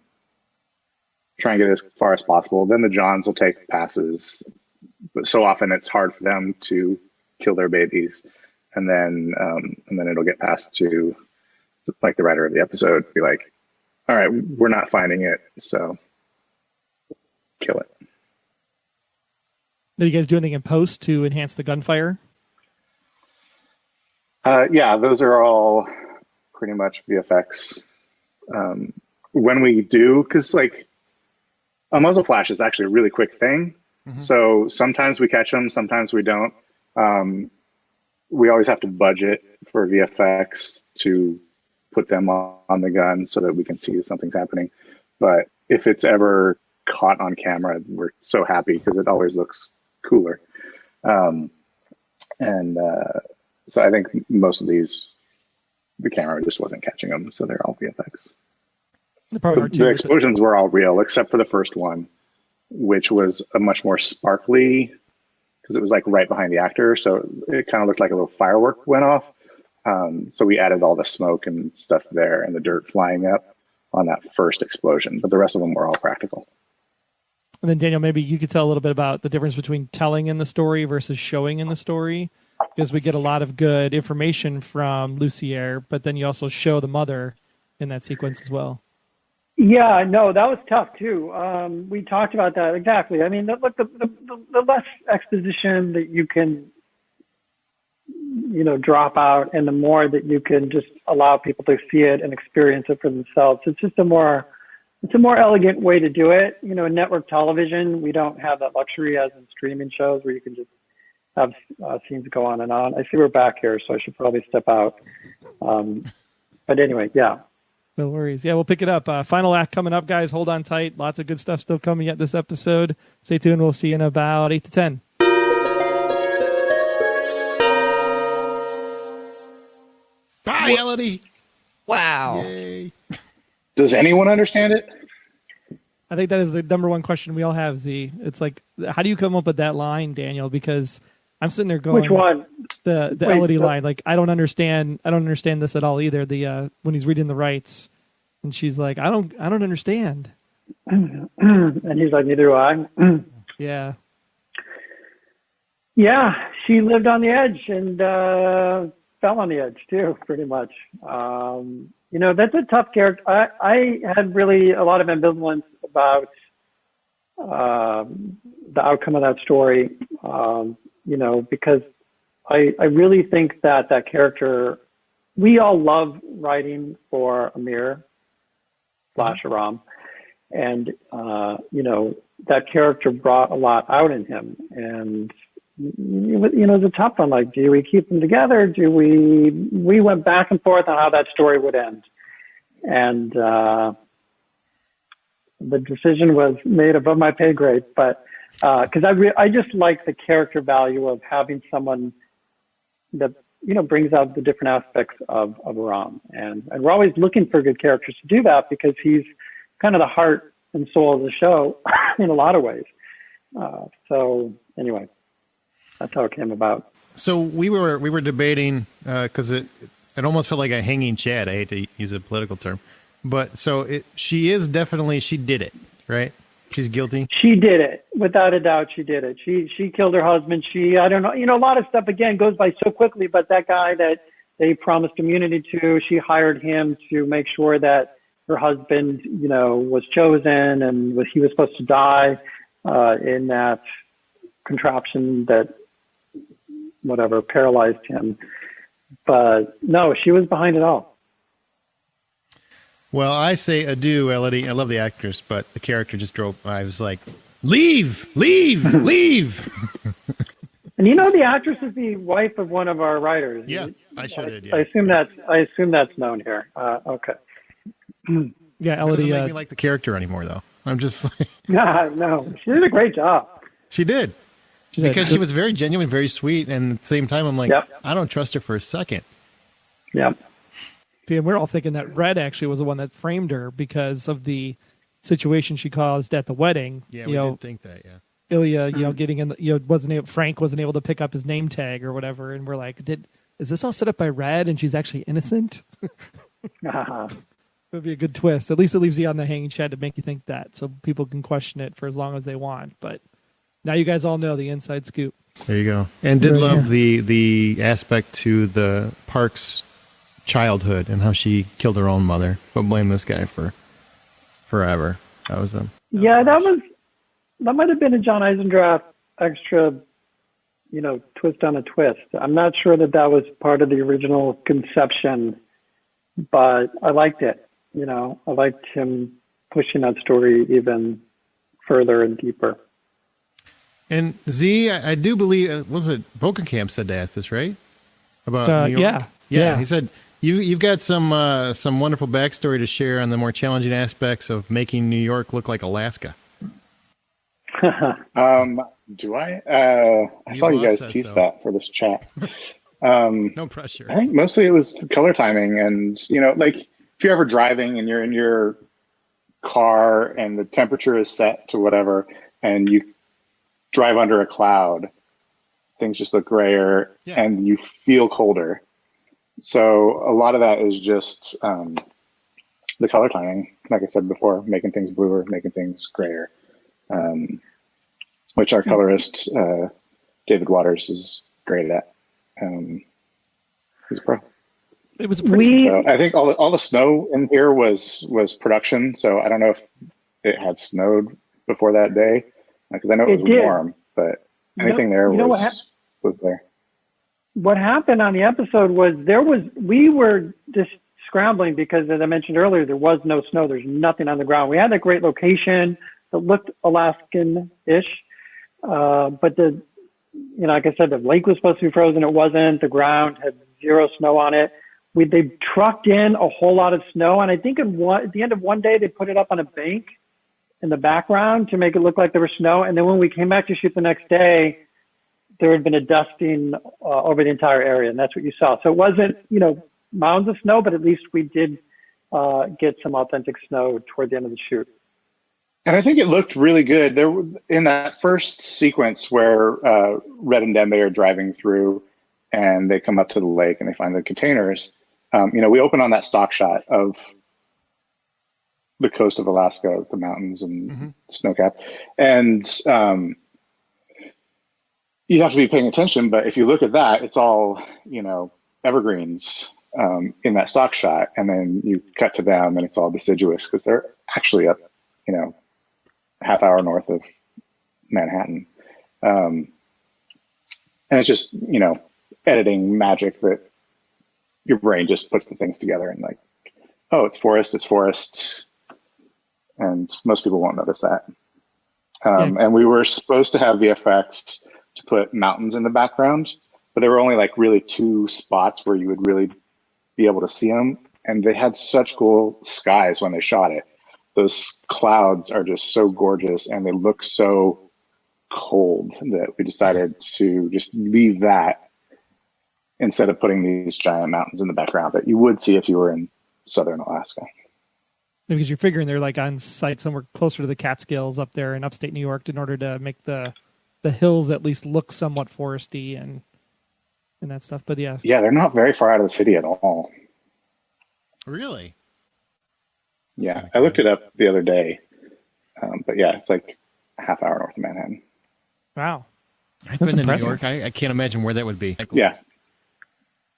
get it as far as possible. Then the Johns will take passes, but so often it's hard for them to kill their babies, and then it'll get passed to like the writer of the episode, be like, all right, we're not finding it, so kill it. Did you guys do anything in post to enhance the gunfire? Yeah, those are all pretty much VFX. When we do, because like a muzzle flash is actually a really quick thing. Mm-hmm. So sometimes we catch them, sometimes we don't. We always have to budget for VFX to put them on the gun so that we can see something's happening. But if it's ever caught on camera, we're so happy because it always looks cooler. So I think most of these, the camera just wasn't catching them, so they're all VFX. The explosions were all real, except for the first one, which was a much more sparkly, because it was like right behind the actor, so it kind of looked like a little firework went off. So we added all the smoke and stuff there and the dirt flying up on that first explosion, but the rest of them were all practical. And then Daniel, maybe you could tell a little bit about the difference between telling in the story versus showing in the story, because we get a lot of good information from Lucier, but then you also show the mother in that sequence as well. Yeah, no, that was tough too. We talked about that exactly. I mean, look, the less exposition that you can, drop out, and the more that you can just allow people to see it and experience it for themselves. It's just a more elegant way to do it. In network television, we don't have that luxury as in streaming shows where you can just have scenes go on and on. I see we're back here, so I should probably step out. But anyway, yeah. No worries. Yeah, we'll pick it up. Final act coming up, guys. Hold on tight. Lots of good stuff still coming yet this episode. Stay tuned. We'll see you in about 8 to 10. Bye, Elodie. Wow. Yay. Does anyone understand it? I think that is the number one question we all have, Z. It's like, how do you come up with that line, Daniel? Because I'm sitting there going, which one? The Elodie line. Like, I don't understand this at all either. The when he's reading the rights, and she's like, I don't understand. And he's like, neither do I. Yeah. Yeah, she lived on the edge and fell on the edge too, pretty much. That's a tough character. I had really a lot of ambivalence about the outcome of that story. Because I really think that character, we all love writing for Amir / Aram. And, that character brought a lot out in him. And, it's a tough one. Like, do we keep them together? We went back and forth on how that story would end. And the decision was made above my pay grade, but because I just like the character value of having someone that brings out the different aspects of Aram, and we're always looking for good characters to do that because he's kind of the heart and soul of the show in a lot of ways. So anyway, that's how it came about. So we were debating because it almost felt like a hanging chad. I hate to use a political term, but she did it, right? She's guilty. She did it. Without a doubt, she did it. She killed her husband. I don't know, a lot of stuff, again, goes by so quickly, but that guy that they promised immunity to, she hired him to make sure that her husband, was chosen and he was supposed to die in that contraption that, whatever, paralyzed him. But no, she was behind it all. Well, I say adieu, Elodie. I love the actress, but the character just drove. I was like, leave. And the actress is the wife of one of our writers. Yeah, I sure did. Yeah. I assume that's known here. Okay. Yeah, Elodie. Doesn't make me like the character anymore, though. I'm just like, no, she did a great job. She did. Because she was very genuine, very sweet, and at the same time, I'm like, yep. I don't trust her for a second. Yep. See, and we're all thinking that Red actually was the one that framed her because of the situation she caused at the wedding. Yeah, we did think that, yeah. Ilya, getting in, Frank wasn't able to pick up his name tag or whatever, and we're like, is this all set up by Red and she's actually innocent? It would be a good twist. At least it leaves you on the hanging shed to make you think that, so people can question it for as long as they want. But now you guys all know the inside scoop. There you go. And did love the aspect to the Park's childhood and how she killed her own mother, but blame this guy for forever. That was that might have been a John Eisendrath extra, twist on a twist. I'm not sure that was part of the original conception, but I liked it. I liked him pushing that story even further and deeper. And Z, I do believe, was it Bokenkamp said to ask this, right? About New York? Yeah. He said, you've got some wonderful backstory to share on the more challenging aspects of making New York look like Alaska. Do I? I saw you guys tease that for this chat. No pressure. I think mostly it was the color timing, and if you're ever driving and you're in your car and the temperature is set to whatever, and you drive under a cloud, things just look grayer and you feel colder. So a lot of that is just the color timing, like I said before, making things bluer, making things grayer, which our colorist, David Waters, is great at. He's a pro. It was pretty. So I think all the snow in here was production. So I don't know if it had snowed before that day, because I know it was warm, but anything there was there. What happened on the episode was we were just scrambling because, as I mentioned earlier, there was no snow. There's nothing on the ground. We had a great location that looked Alaskan-ish, but like I said, the lake was supposed to be frozen. It wasn't. The ground had zero snow on it. They trucked in a whole lot of snow, and I think at the end of one day they put it up on a bank in the background to make it look like there was snow. And then when we came back to shoot the next day, there had been a dusting over the entire area, and that's what you saw. So it wasn't, mounds of snow, but at least we did get some authentic snow toward the end of the shoot. And I think it looked really good. There, in that first sequence where Red and Dembe are driving through, and they come up to the lake and they find the containers. We open on that stock shot of the coast of Alaska, the mountains and snowcap, and you have to be paying attention. But if you look at that, it's all evergreens in that stock shot, and then you cut to them, and it's all deciduous because they're actually up, half hour north of Manhattan, and it's just editing magic that your brain just puts the things together and like, oh, it's forest, and most people won't notice that. And we were supposed to have VFX to put mountains in the background, but there were only like really two spots where you would really be able to see them, and they had such cool skies when they shot it. Those clouds are just so gorgeous, and they look so cold that we decided to just leave that instead of putting these giant mountains in the background that you would see if you were in southern Alaska. Because you're figuring they're like on site somewhere closer to the Catskills up there in upstate New York in order to make the hills at least look somewhat foresty and that stuff. But yeah, they're not very far out of the city at all. Really? Yeah, I looked it up the other day. But yeah, it's like a half hour north of Manhattan. Wow. I've been to New York. I can't imagine where that would be. Yeah.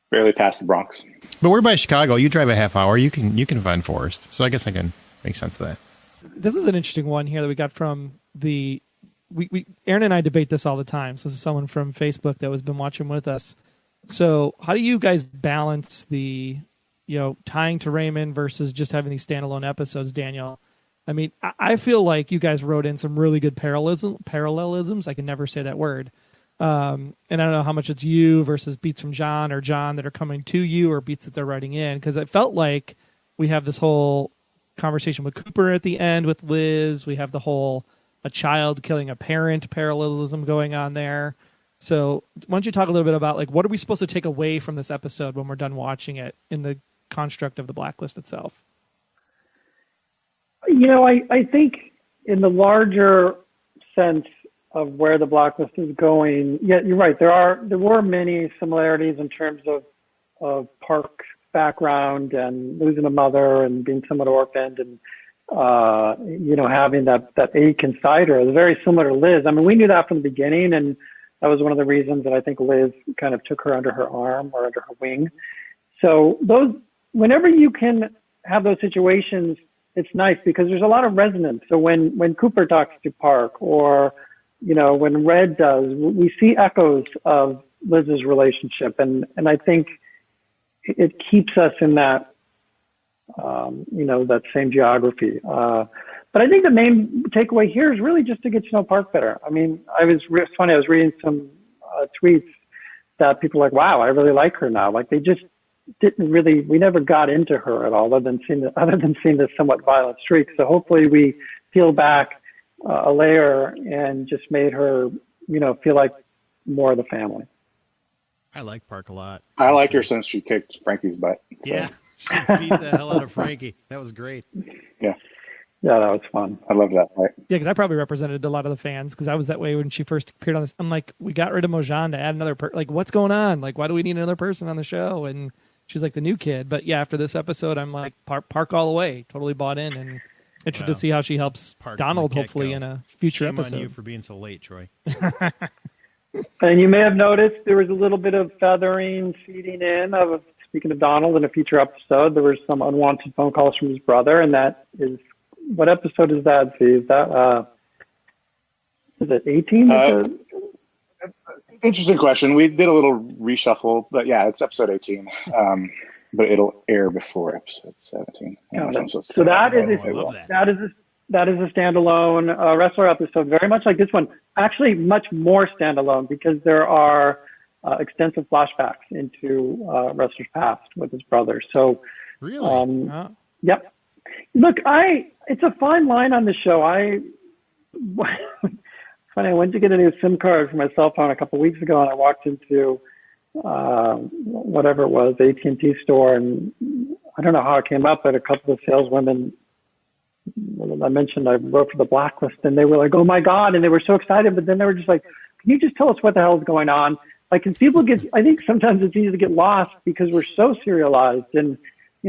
Barely past the Bronx. But we're by Chicago. You drive a half hour. You can find forest. So I guess I can make sense of that. This is an interesting one here that we got from we Aaron and I debate this all the time. So this is someone from Facebook that has been watching with us. So how do you guys balance the, tying to Raymond versus just having these standalone episodes, Daniel? I mean, I feel like you guys wrote in some really good parallelisms. I can never say that word. And I don't know how much it's you versus beats from John or John that are coming to you or beats that they're writing in. Because it felt like we have this whole conversation with Cooper at the end with Liz. We have the whole a child killing a parent parallelism going on there. So why don't you talk a little bit about like what are we supposed to take away from this episode when we're done watching it in the construct of the Blacklist itself? I think in the larger sense of where the Blacklist is going, yeah, you're right. There were many similarities in terms of Park's background and losing a mother and being somewhat orphaned and having that ache inside her. It was very similar to Liz. I mean, we knew that from the beginning, and that was one of the reasons that I think Liz kind of took her under her arm or under her wing. So whenever you can have those situations, it's nice because there's a lot of resonance. So when Cooper talks to Park, or when Red does, we see echoes of Liz's relationship, and I think it keeps us in that that same geography. But I think the main takeaway here is really just to get to know Park better. I mean, it's funny. I was reading some tweets that people are like, wow, I really like her now. Like they just we never got into her at all, other than seeing this somewhat violent streak. So hopefully we peel back a layer and just made her, feel like more of the family. I like Park a lot. I like her since she kicked Frankie's butt. So. Yeah, she beat the hell out of Frankie. That was great. Yeah. Yeah, that was fun. I love that. Right? Yeah, because I probably represented a lot of the fans because I was that way when she first appeared on this. I'm like, we got rid of Mojan to add another like, what's going on? Like, why do we need another person on the show? And she's like the new kid. But yeah, after this episode, I'm like, Park all the way. Totally bought in and interested to see how she helps Park Donald, hopefully, in a future Shame episode. on you for being so late, Troy. And you may have noticed there was a little bit of feathering feeding in of, speaking of Donald, in a future episode. There were some unwanted phone calls from his brother, and that is, what episode is that, Zee? Is that, is it 18? Interesting question. We did a little reshuffle, but yeah, it's episode 18. But it'll air before episode 17. So that is a standalone wrestler episode, very much like this one. Actually, much more standalone because there are extensive flashbacks into wrestler's past with his brother. So, really, yep. Look, it's a fine line on the show. Funny, I went to get a new SIM card for my cell phone a couple of weeks ago, and I walked into whatever it was, the AT&T store, and I don't know how it came up, but a couple of saleswomen, I mentioned I wrote for the Blacklist, and they were like, oh my God, and they were so excited, but then they were just like, can you just tell us what the hell is going on? Like, because people I think sometimes it's easy to get lost because we're so serialized, and,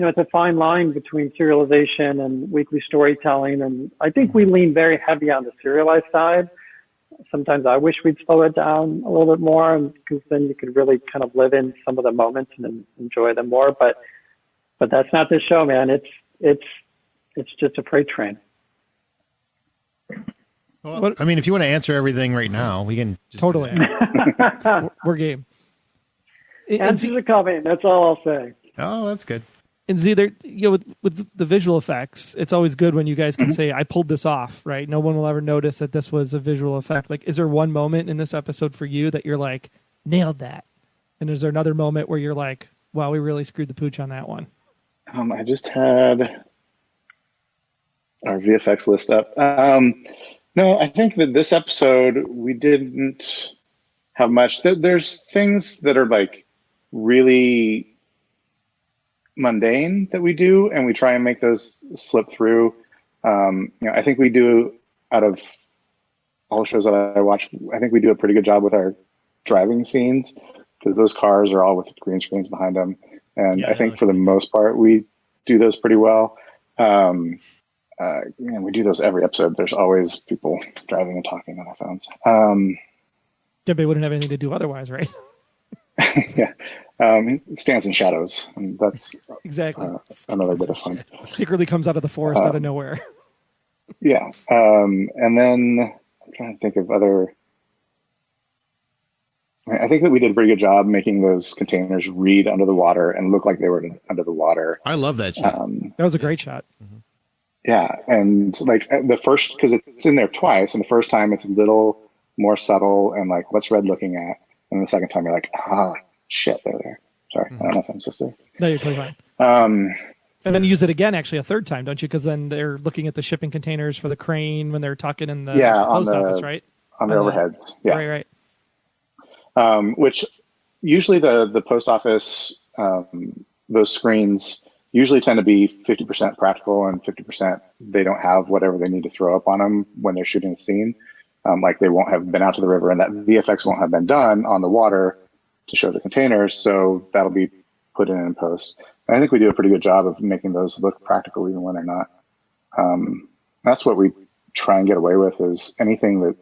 it's a fine line between serialization and weekly storytelling, and I think we lean very heavy on the serialized side. Sometimes I wish we'd slow it down a little bit more, because then you could really kind of live in some of the moments and enjoy them more. But that's not this show, man. It's just a freight train. Well, I mean, if you want to answer everything right now, we can just totally. We're game. Answers are coming. That's all I'll say. Oh, that's good. And Zee, with the visual effects, it's always good when you guys can say, I pulled this off, right? No one will ever notice that this was a visual effect. Like, is there one moment in this episode for you that you're like, nailed that? And is there another moment where you're like, wow, we really screwed the pooch on that one? I just had our VFX list up. No, I think that this episode, we didn't have much. There's things that are like really mundane that we do, and we try and make those slip through. I think we do, out of all the shows that I watch, I think we do a pretty good job with our driving scenes, because those cars are all with green screens behind them. And I think for the most part, we do those pretty well. And we do those every episode. There's always people driving and talking on their phones. They wouldn't have anything to do otherwise, right? Yeah. It stands in shadows, and that's exactly another bit of fun. Secretly comes out of the forest out of nowhere. Yeah. And then I'm trying to think of other. I think that we did a pretty good job making those containers read under the water and look like they were under the water. I love that shot. That was a great shot. Mm-hmm. Yeah. And like the first, because it's in there twice, and the first time it's a little more subtle and like, what's Red looking at? And the second time you're like, shit, they're there. Sorry, I don't know if I'm supposed to. No, you're totally fine. And then use it again, actually, a third time, don't you? Because then they're looking at the shipping containers for the crane when they're talking in the post office, right? On the overheads. Yeah. Right. Which usually the post office, those screens usually tend to be 50% practical and 50% they don't have whatever they need to throw up on them when they're shooting the scene. Like they won't have been out to the river, and that VFX won't have been done on the water to show the containers, so that'll be put in post. And I think we do a pretty good job of making those look practical even when they're not. That's what we try and get away with, is anything that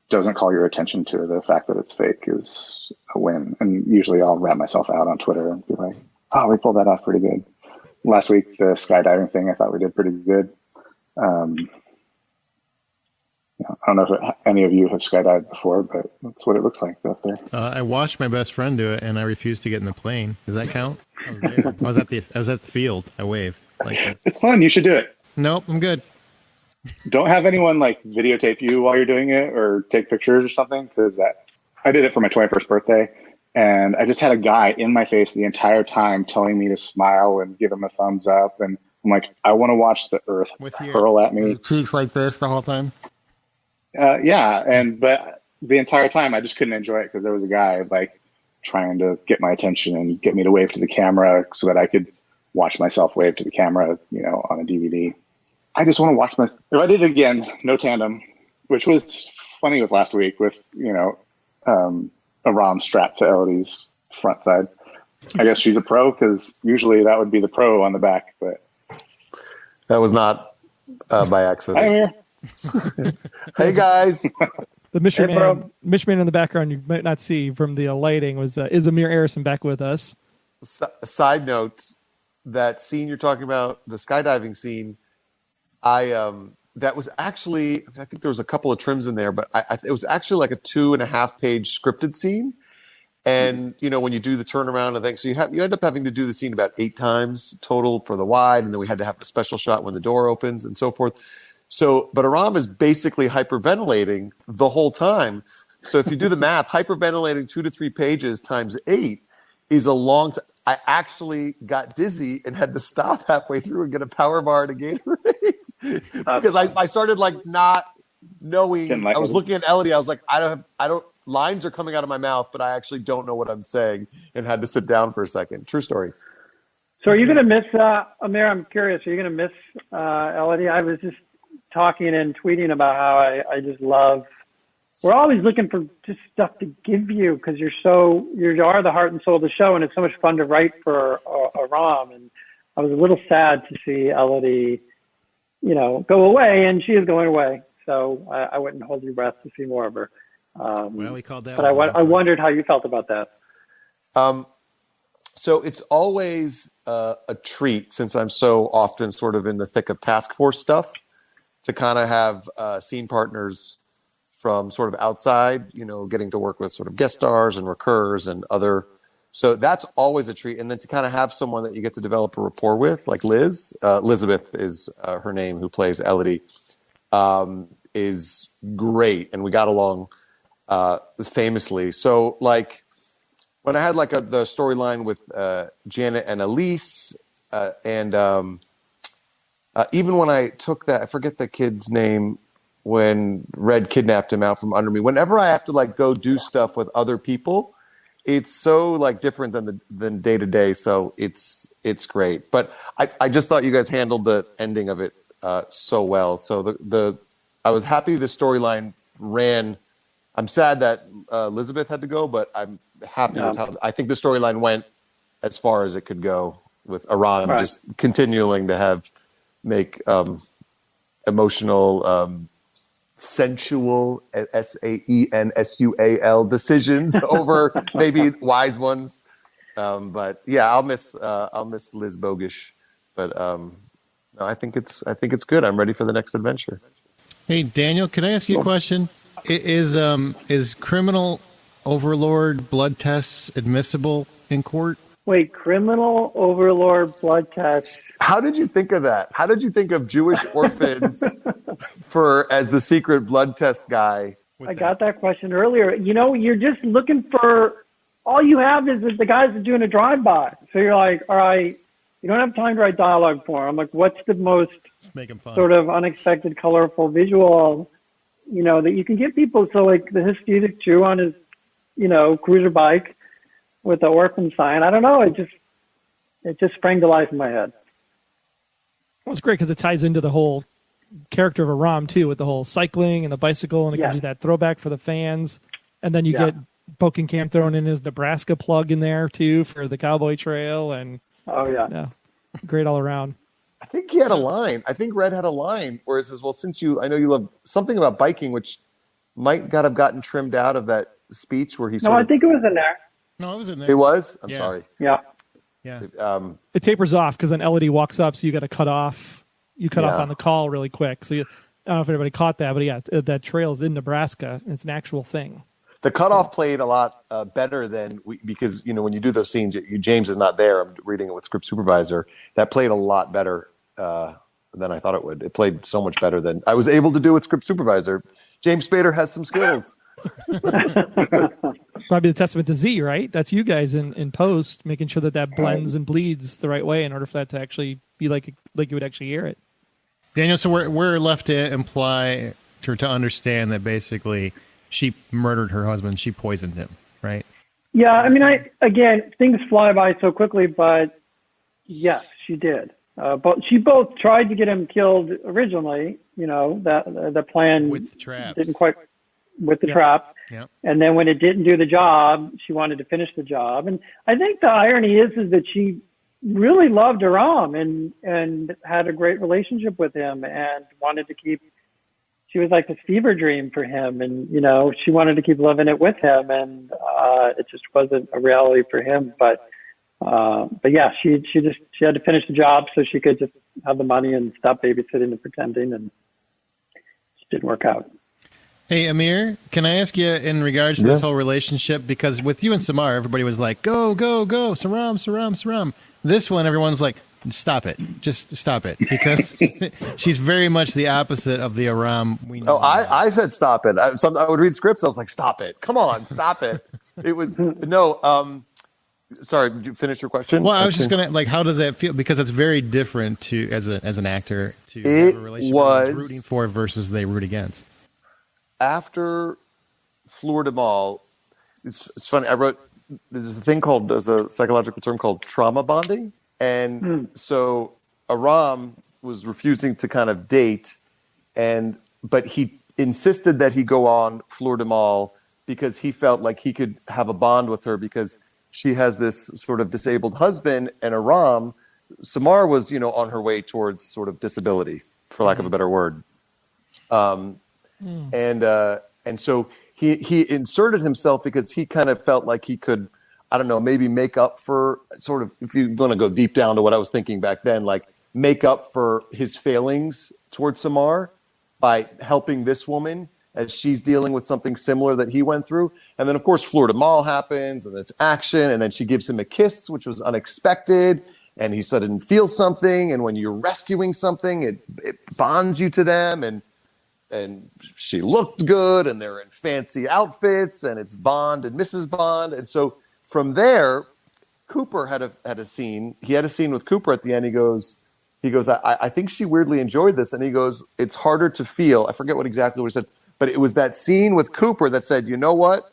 doesn't call your attention to the fact that it's fake is a win. And usually I'll rat myself out on Twitter and be like, oh, we pulled that off pretty good. Last week, the skydiving thing, I thought we did pretty good. I don't know if any of you have skydived before, but that's what it looks like up there. I watched my best friend do it, and I refused to get in the plane. Does that count? I was there. I was at the field. I waved. It's fun. You should do it. Nope, I'm good. Don't have anyone like videotape you while you're doing it or take pictures or something, because I did it for my 21st birthday, and I just had a guy in my face the entire time telling me to smile and give him a thumbs up, and I'm like, I want to watch the earth hurl at me. Cheeks like this the whole time. But the entire time I just couldn't enjoy it because there was a guy like trying to get my attention and get me to wave to the camera so that I could watch myself wave to the camera, on a DVD. I just want to watch if I did it again, no tandem, which was funny with last week with, Aram strapped to Elodie's front side. I guess she's a pro because usually that would be the pro on the back, but that was not by accident. Hi, Amir. Hey guys. The Mishman in the background you might not see from the lighting is Amir Arison back with us. Side note, that scene you're talking about, the skydiving scene, that was actually, I think there was a couple of trims in there, but it was actually like a 2.5 page scripted scene. And, when you do the turnaround and things, so you end up having to do the scene about 8 times total for the wide. And then we had to have a special shot when the door opens and so forth. So, but Aram is basically hyperventilating the whole time. So if you do the math, hyperventilating 2 to 3 pages times 8 is a long time. I actually got dizzy and had to stop halfway through and get a power bar and a Gatorade because I started not knowing. I was looking at Elodie. I was like, I don't. Lines are coming out of my mouth, but I actually don't know what I'm saying, and had to sit down for a second. True story. So are you going to miss Amir? I'm curious. Are you going to miss Elodie? I was just talking and tweeting about how I just love. We're always looking for just stuff to give you because you are the heart and soul of the show, and it's so much fun to write for Aram. And I was a little sad to see Elodie, go away, and she is going away. So I wouldn't hold your breath to see more of her. Well, we called that. But I wondered how you felt about that. So it's always a treat, since I'm so often sort of in the thick of task force stuff, to kind of have scene partners from sort of outside, getting to work with sort of guest stars and recurs and other. So that's always a treat. And then to kind of have someone that you get to develop a rapport with, like Liz, Elizabeth is her name, who plays Elodie, is great. And we got along famously. So like when I had the storyline with Janet and Elise, and even when I took that, I forget the kid's name, when Red kidnapped him out from under me. Whenever I have to go do stuff with other people, it's so different than day to day. So it's great. But I just thought you guys handled the ending of it so well. So I was happy the storyline ran. I'm sad that Elizabeth had to go, but I'm happy with how I think the storyline went as far as it could go, with Aram just continuing to make emotional, sensual, SAENSUAL decisions over maybe wise ones. But yeah, I'll miss Liz Bogish, but no, I think it's good. I'm ready for the next adventure. Hey Daniel, can I ask you a question? Is criminal overlord blood tests admissible in court? Wait, criminal overlord blood tests. How did you think of that? How did you think of Jewish orphans as the secret blood test guy? I got that question earlier. You're just looking for, all you have is the guys that are doing a drive-by. So you're like, all right, you don't have time to write dialogue for them. Like, what's the most sort of unexpected, colorful visual, that you can give people? So like the Hasidic Jew on his, cruiser bike with the orphan sign. I don't know. it just sprang to life in my head. Well, it's great because it ties into the whole character of Aram too, with the whole cycling and the bicycle, and it gives you that throwback for the fans. And then you get Bokenkamp thrown in his Nebraska plug in there too for the Cowboy Trail, and great all around. I think he had a line. I think Red had a line where it says, "Well, I know you love something about biking," which might not have gotten trimmed out of that speech where he. No, I think it was in there. No, it was in there. It was. I'm sorry. Yeah. It tapers off because then Elodie walks up, so you got to cut off. You cut off on the call really quick. So I don't know if anybody caught that, but that trail's in Nebraska. It's an actual thing. The cutoff played a lot better than because when you do those scenes, James is not there. I'm reading it with script supervisor. That played a lot better than I thought it would. It played so much better than I was able to do with script supervisor. James Spader has some skills. Probably the testament to Zee, right? That's you guys in post, making sure that blends and bleeds the right way in order for that to actually be like you would actually hear it. Daniel, so we're left to imply to understand that basically she murdered her husband. She poisoned him, right? Yeah, I mean, again, things fly by so quickly, but yes, she did. But she both tried to get him killed originally. That the plan with traps didn't quite with the trap. Yeah. And then when it didn't do the job, she wanted to finish the job. And I think the irony is that she really loved Aram and had a great relationship with him and wanted to keep. She was like this fever dream for him, and she wanted to keep living it with him, and it just wasn't a reality for him. But yeah, she had to finish the job so she could just have the money and stop babysitting and pretending, and it didn't work out. Hey, Amir, can I ask you in regards to this whole relationship? Because with you and Samar, everybody was like, go, go, go, Saram, Saram, Saram. This one, everyone's like, stop it. Just stop it. Because she's very much the opposite of the Aram we know. I said stop it. I would read scripts. I was like, stop it. Come on, stop it. It was, sorry, did you finish your question? Well, I was just going to, how does that feel? Because it's very different to as an actor to have a relationship everyone's rooting for versus they root against. After Fleur de Mal, it's funny. There's a psychological term called trauma bonding. And so Aram was refusing to kind of date, but he insisted that he go on Fleur de Mal because he felt like he could have a bond with her because she has this sort of disabled husband, and Aram, Samar was, on her way towards sort of disability, for lack of a better word. And so he inserted himself because he kind of felt like he could, I don't know, maybe make up for sort of, if you want to go deep down to what I was thinking back then, like make up for his failings towards Samar by helping this woman as she's dealing with something similar that he went through. And then, of course, Fleur de Mal happens, and it's action, and then she gives him a kiss, which was unexpected, and he suddenly feels something, and when you're rescuing something, it bonds you to them, and she looked good, and they're in fancy outfits, and it's Bond and Mrs. Bond. And so from there, Cooper had a scene. He had a scene with Cooper at the end. He goes, I think she weirdly enjoyed this. And he goes, it's harder to feel. I forget exactly what he said, but it was that scene with Cooper that said, you know what?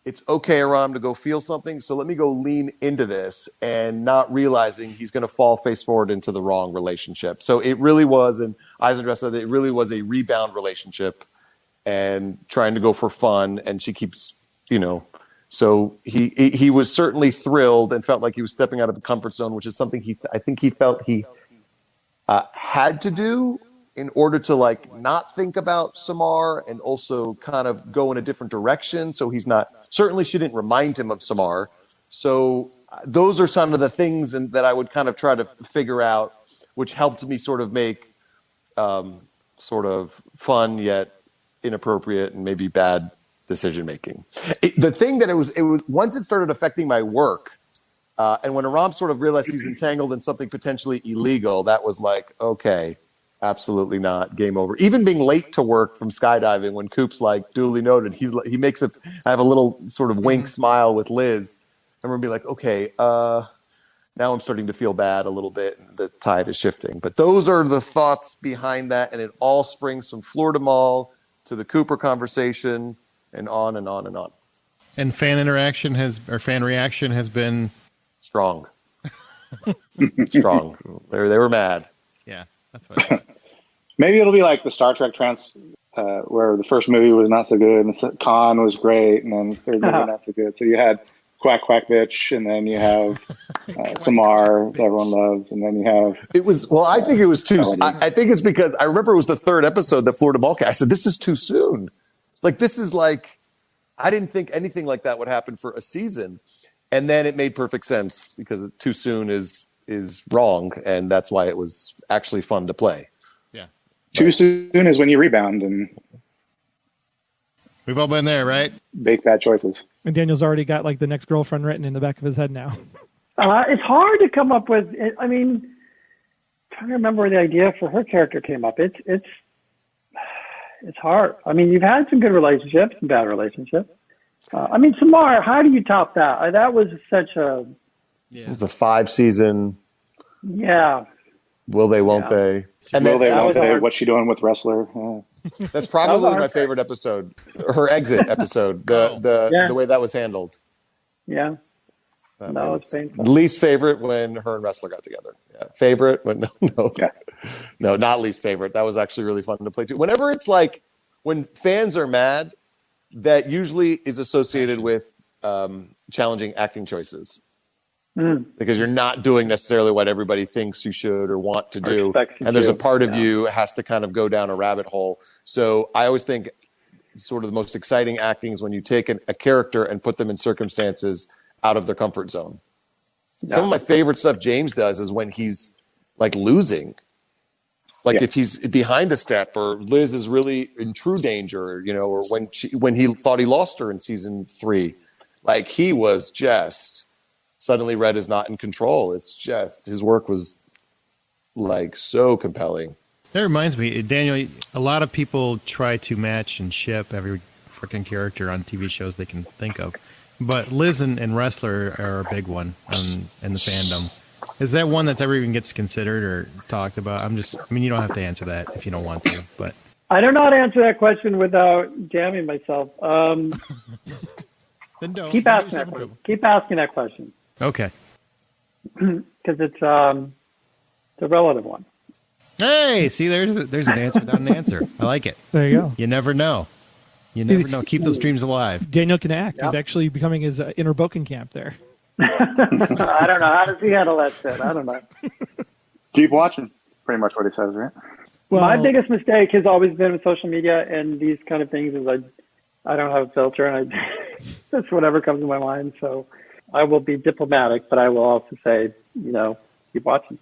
It's okay, Aram, to go feel something. So let me go lean into this, and not realizing he's going to fall face forward into the wrong relationship. So it really was, and Eisendress said that it really was a rebound relationship and trying to go for fun. And she keeps, so he was certainly thrilled and felt like he was stepping out of the comfort zone, which is something I think he felt he had to do in order to not think about Samar and also kind of go in a different direction. So he's not, certainly she didn't remind him of Samar. So those are some of the things that I would kind of try to figure out, which helped me sort of make sort of fun yet inappropriate and maybe bad decision making. The thing that it was once it started affecting my work, and when Aram sort of realized he's entangled in something potentially illegal, that was like, okay, absolutely not, game over. Even being late to work from skydiving, when Coop's like, duly noted, he makes it. I have a little sort of wink smile with Liz. I remember being like, okay, now I'm starting to feel bad a little bit, and the tide is shifting. But those are the thoughts behind that, and it all springs from Fleur de Mal to the Cooper conversation, and on and on and on. And fan reaction has been strong. Strong. They were mad. Yeah, that's what I thought. Maybe it'll be like the Star Trek where the first movie was not so good, and Khan was great, and then the third movie not so good. So you had Quack Quack Bitch, and then you have Samar that everyone loves, and then you have. It was I think it was too. I think it's because I remember it was the third episode that Florida Ball cast. I said, "This is too soon." Like this is like, I didn't think anything like that would happen for a season, and then it made perfect sense because too soon is wrong, and that's why it was actually fun to play. Yeah, too soon is when you rebound and. We've all been there, right? Make bad choices. And Daniel's already got like the next girlfriend written in the back of his head now. It's hard to come up with. I mean, trying to remember where the idea for her character came up. It's hard. I mean, you've had some good relationships, some bad relationships. I mean, Samar, how do you top that? That was such a. Yeah. It was a 5-season. Yeah. Will they? Won't they? And will they? Won't they? What's she doing with Wrestler? Yeah. That's probably my favorite episode. Her exit episode. The way that was handled. Yeah. No, it's painful. Least favorite when her and Wrestler got together. Yeah. Favorite when no, not least favorite. That was actually really fun to play too. Whenever it's like when fans are mad, that usually is associated with challenging acting choices. Because you're not doing necessarily what everybody thinks you should or want to do. And there's a part of you has to kind of go down a rabbit hole. So I always think sort of the most exciting acting is when you take a character and put them in circumstances out of their comfort zone. Some of my favorite stuff James does is when he's like losing. Like if he's behind a step or Liz is really in true danger, or when he thought he lost her in season 3, like he was just... Suddenly Red is not in control. It's just his work was like so compelling. That reminds me, Daniel, a lot of people try to match and ship every freaking character on TV shows they can think of. But Liz and Wrestler are a big one in the fandom. Is that one that's ever even gets considered or talked about? You don't have to answer that if you don't want to, but I don't know how to answer that question without jamming myself. Then don't. Keep asking that question. Keep asking that question. Okay. Because it's a relative one. Hey, see, there's an answer without an answer. I like it. There you go. You never know. Keep those dreams alive. Daniel can act. Yep. He's actually becoming his inner Bokenkamp there. I don't know. How does he handle that shit? I don't know. Keep watching. Pretty much what he says, right? Well, my biggest mistake has always been with social media and these kind of things is I don't have a filter and that's whatever comes to my mind. So I will be diplomatic, but I will also say, keep watching.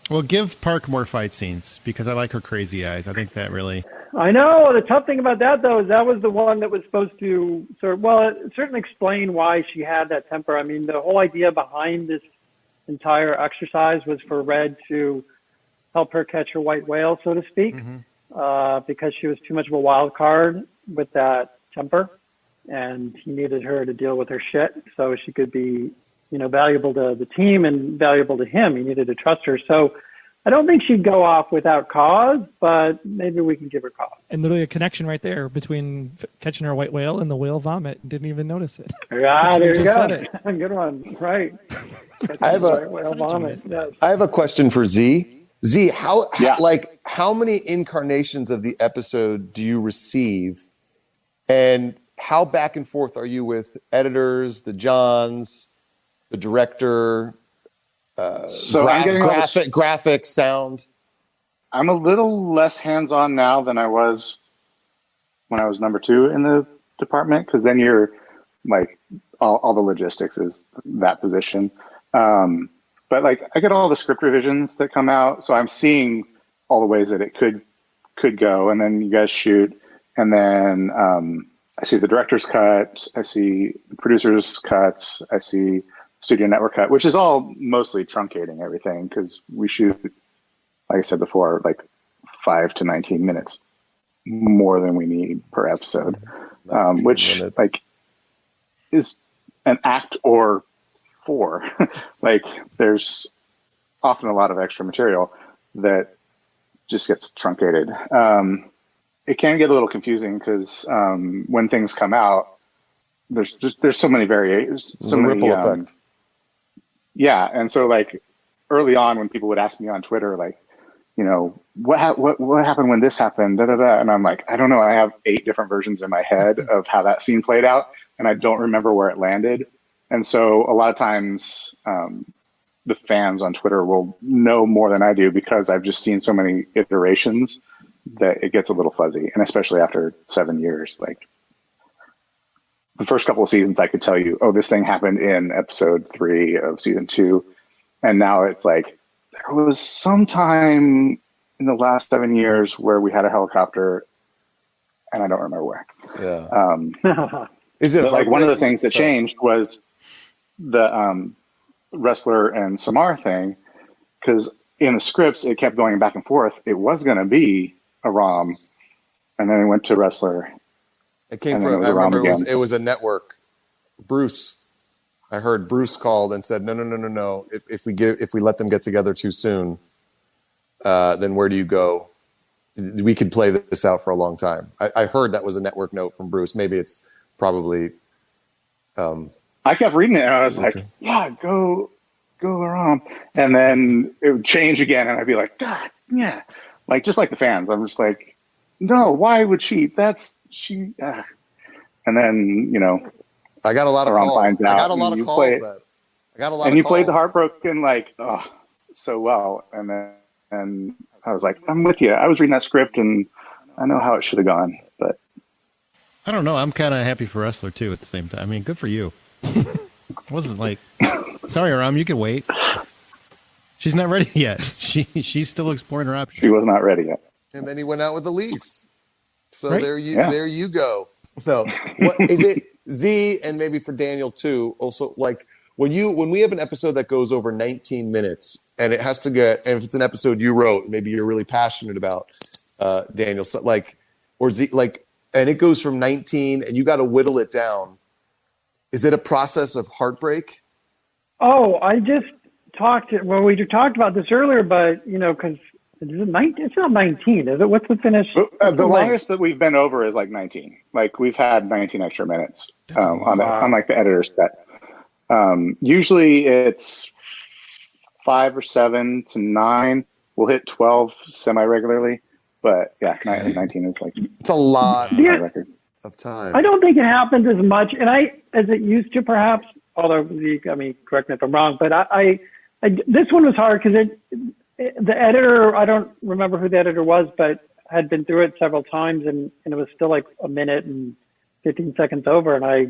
Well, give Park more fight scenes because I like her crazy eyes. I think that really... I know. The tough thing about that, though, is that was the one that was supposed to it certainly explain why she had that temper. I mean, the whole idea behind this entire exercise was for Red to help her catch her white whale, so to speak, because she was too much of a wild card with that temper. And he needed her to deal with her shit so she could be, valuable to the team and valuable to him. He needed to trust her. So I don't think she'd go off without cause, but maybe we can give her cause. And literally a connection right there between catching her white whale and the whale vomit. Didn't even notice it. Yeah, there you go. Good one. Right. I have a question for Zee. Zee, how many incarnations of the episode do you receive? And how back and forth are you with editors, the Johns, the director, graphics, sound? I'm a little less hands-on now than I was when I was number 2 in the department, because then you're like all the logistics is that position. But like I get all the script revisions that come out, so I'm seeing all the ways that it could go, and then you guys shoot, and then I see the director's cut, I see the producer's cuts, I see studio network cut, which is all mostly truncating everything because we shoot, like I said before, like 5 to 19 minutes more than we need per episode, which minutes. Like is an act or 4. Like there's often a lot of extra material that just gets truncated. It can get a little confusing because when things come out, there's so many variations, so many ripple effect. Yeah, and so like early on, when people would ask me on Twitter, like, what happened when this happened, da da da, and I'm like, I don't know. I have 8 different versions in my head of how that scene played out, and I don't remember where it landed. And so a lot of times, the fans on Twitter will know more than I do because I've just seen so many iterations that it gets a little fuzzy, and especially after 7 years, like. The first couple of seasons, I could tell you, oh, this thing happened in episode 3 of season 2. And now it's like, there was some time in the last 7 years where we had a helicopter, and I don't remember where. Yeah. Is it like one of the things that changed was the wrestler and Samar thing, because in the scripts, it kept going back and forth. It was going to be Aram, and then it went to wrestler. It came from, I remember it was a network. Bruce, I heard Bruce called and said, no. If we let them get together too soon, then where do you go? We could play this out for a long time. I heard that was a network note from Bruce. Maybe it's probably. I kept reading it and I was like, yeah, go Aram. And then it would change again. And I'd be like, God, yeah. Like, just like the fans, I'm just like, no, why would she? And then, I got a lot of calls. I got a lot of calls. And you played the heartbroken, like, so well. And then I was like, I'm with you. I was reading that script and I know how it should have gone, but. I don't know. I'm kind of happy for Wrestler too at the same time. I mean, good for you. Wasn't like, sorry, Aram, you can wait. She's not ready yet. She's still exploring her options. She was not ready yet. And then he went out with Elise. So right? there you go. No, what is it? Zee, and maybe for Daniel too. Also, like when we have an episode that goes over 19 minutes, and it has to get, and if it's an episode you wrote, maybe you're really passionate about, Daniel, so like, or Zee, like, and it goes from 19, and you got to whittle it down. Is it a process of heartbreak? Oh, I just we talked about this earlier, but because. It's not 19, is it? What's the finish? The longest that we've been over is like 19. Like we've had 19 extra minutes on like the editor's set. Usually it's 5 or 7 to 9. We'll hit 12 semi-regularly, but yeah, 19 is like it's a lot of time. I don't think it happens as much, as it used to, perhaps. Although, correct me if I'm wrong, but I this one was hard because the editor, I don't remember who the editor was, but had been through it several times, and it was still like a minute and 15 seconds over, and I,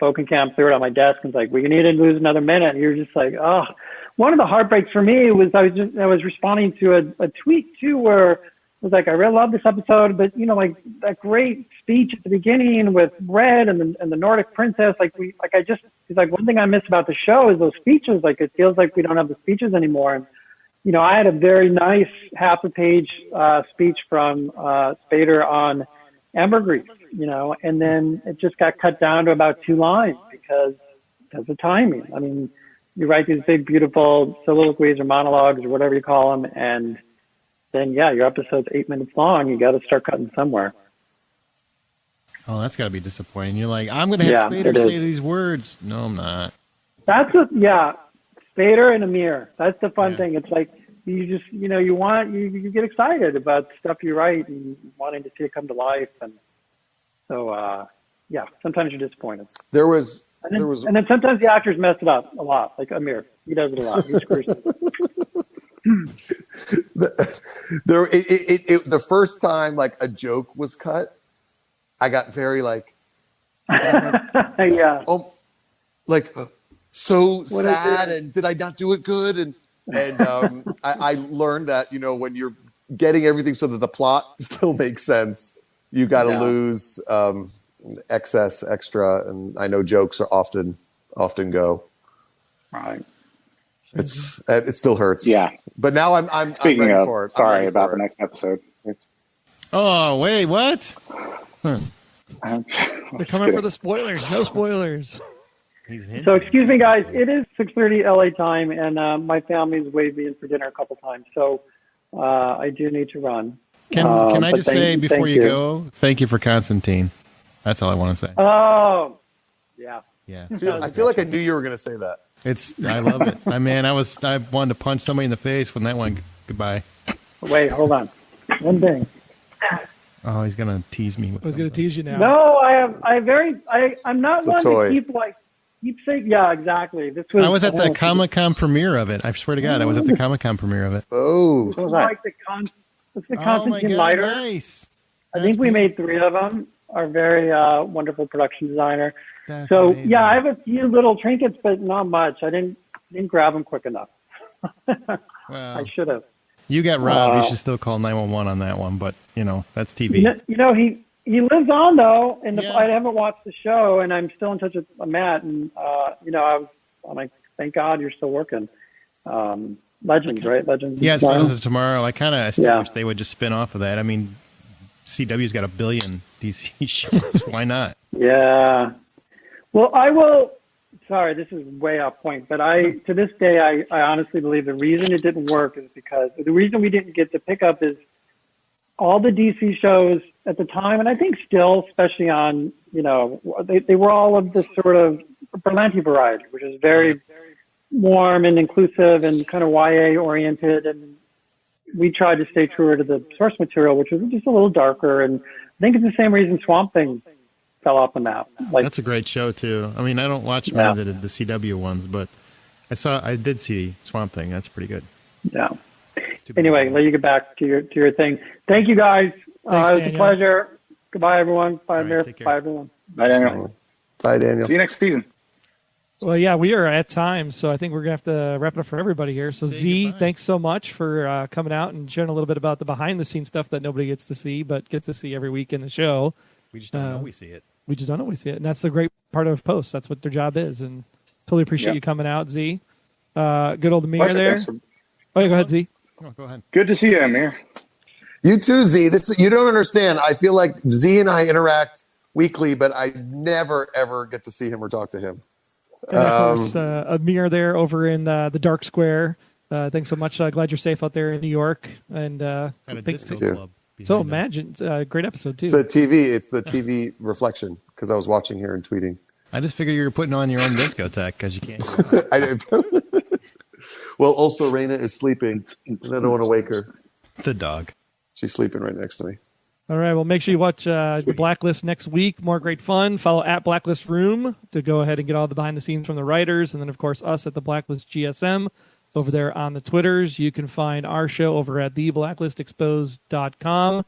Bokenkamp threw it on my desk and was like, we need to lose another minute. And you're just like, oh. One of the heartbreaks for me was I was responding to a tweet too, where it was like, I really love this episode, but like that great speech at the beginning with Red and the Nordic princess, it's like one thing I miss about the show is those speeches. Like it feels like we don't have the speeches anymore. And I had a very nice half a page speech from Spader on ambergris, and then it just got cut down to about 2 lines because of timing. I mean, you write these big, beautiful soliloquies or monologues or whatever you call them, and then your episode's 8 minutes long. You got to start cutting somewhere. Oh, that's got to be disappointing. You're like, I'm going to have Spader say these words. No, I'm not. That's Spader and Amir. That's the fun thing. It's like you just, you get excited about stuff you write and wanting to see it come to life. And so, sometimes you're disappointed. And then sometimes the actors mess it up a lot, like Amir. He does it a lot. He screws it. The first time like a joke was cut, I got very like, so sad, and did I not do it good? And I learned that when you're getting everything so that the plot still makes sense, you got to lose extra, and I know jokes are often go right. It still hurts. Yeah, but now I'm speaking ready of. for it. Sorry about the next episode. Oh wait, what? They're coming for the spoilers. No spoilers. So excuse me, guys. It is 6:30 LA time, and my family's waved me in for dinner a couple times, so I do need to run. Can I just say before you go, thank you for Constantine. That's all I want to say. Oh, yeah. Yeah. I feel like I knew you were going to say that. I love it. I wanted to punch somebody in the face when that went goodbye. Wait, hold on. One thing. Oh, he's gonna tease me. I was going to tease you now. No, I'm not one toy. to keep saying. Yeah, exactly. I was at the Comic-Con premiere of it. I swear to God, I was at the Comic-Con premiere of it. Oh. It's like the Constantine lighter. Nice. I think we made 3 of them. Our very wonderful production designer. That's So amazing. yeah, I have a few little trinkets, but not much. I didn't grab them quick enough. Well, I should have. you got robbed. You should still call 911 on that one, but that's TV. He lives on though, and Yeah. I haven't watched the show, and I'm still in touch with Matt, and I'm like, thank God you're still working. Legends, right? Legends. Yeah, it's Legends of Tomorrow. I still wish they would just spin off of that. I mean, CW's got 1 billion DC shows. Why not? Yeah. Well, I will. Sorry, this is way off point, but to this day, I honestly believe the reason it didn't work is because the reason we didn't get the pickup is all the DC shows at the time, and I think still, especially on, they were all of this sort of Berlanti variety, which is very, very warm and inclusive and kind of YA oriented. And we tried to stay truer to the source material, which was just a little darker. And I think it's the same reason Swamp Thing fell off the map. That's a great show too. I mean, I don't watch many of the CW ones, but I did see Swamp Thing. That's pretty good. Yeah. Anyway, let you get back to your thing. Thank you guys. It was a pleasure. Goodbye, everyone. Bye, Amir. Bye, everyone. Bye, Daniel. Bye, Daniel. See you next season. Well, yeah, we are at time, so I think we're going to have to wrap it up for everybody here. So, Zee, thanks so much for coming out and sharing a little bit about the behind-the-scenes stuff that nobody gets to see, but gets to see every week in the show. We just don't know we see it. We just don't know we see it, and that's the great part of post. That's what their job is, and totally appreciate you coming out, Zee. Good old Amir there. Oh, yeah, go ahead, Zee. Oh, go ahead. Good to see you, Amir. You too, Zee. You don't understand. I feel like Zee and I interact weekly, but I never, ever get to see him or talk to him. And of course, Amir there over in the Dark Square. Thanks so much. Glad you're safe out there in New York. And disco club. So imagine, great episode too. It's the TV reflection because I was watching here and tweeting. I just figured you were putting on your own discotheque because you can't. I didn't. Well, also Raina is sleeping. I don't want to wake her. The dog. She's sleeping right next to me. All right. Well, make sure you watch the Blacklist next week. More great fun. Follow at Blacklist Room to go ahead and get all the behind the scenes from the writers. And then, of course, us at the Blacklist GSM over there on the Twitters. You can find our show over at theblacklistexposed.com.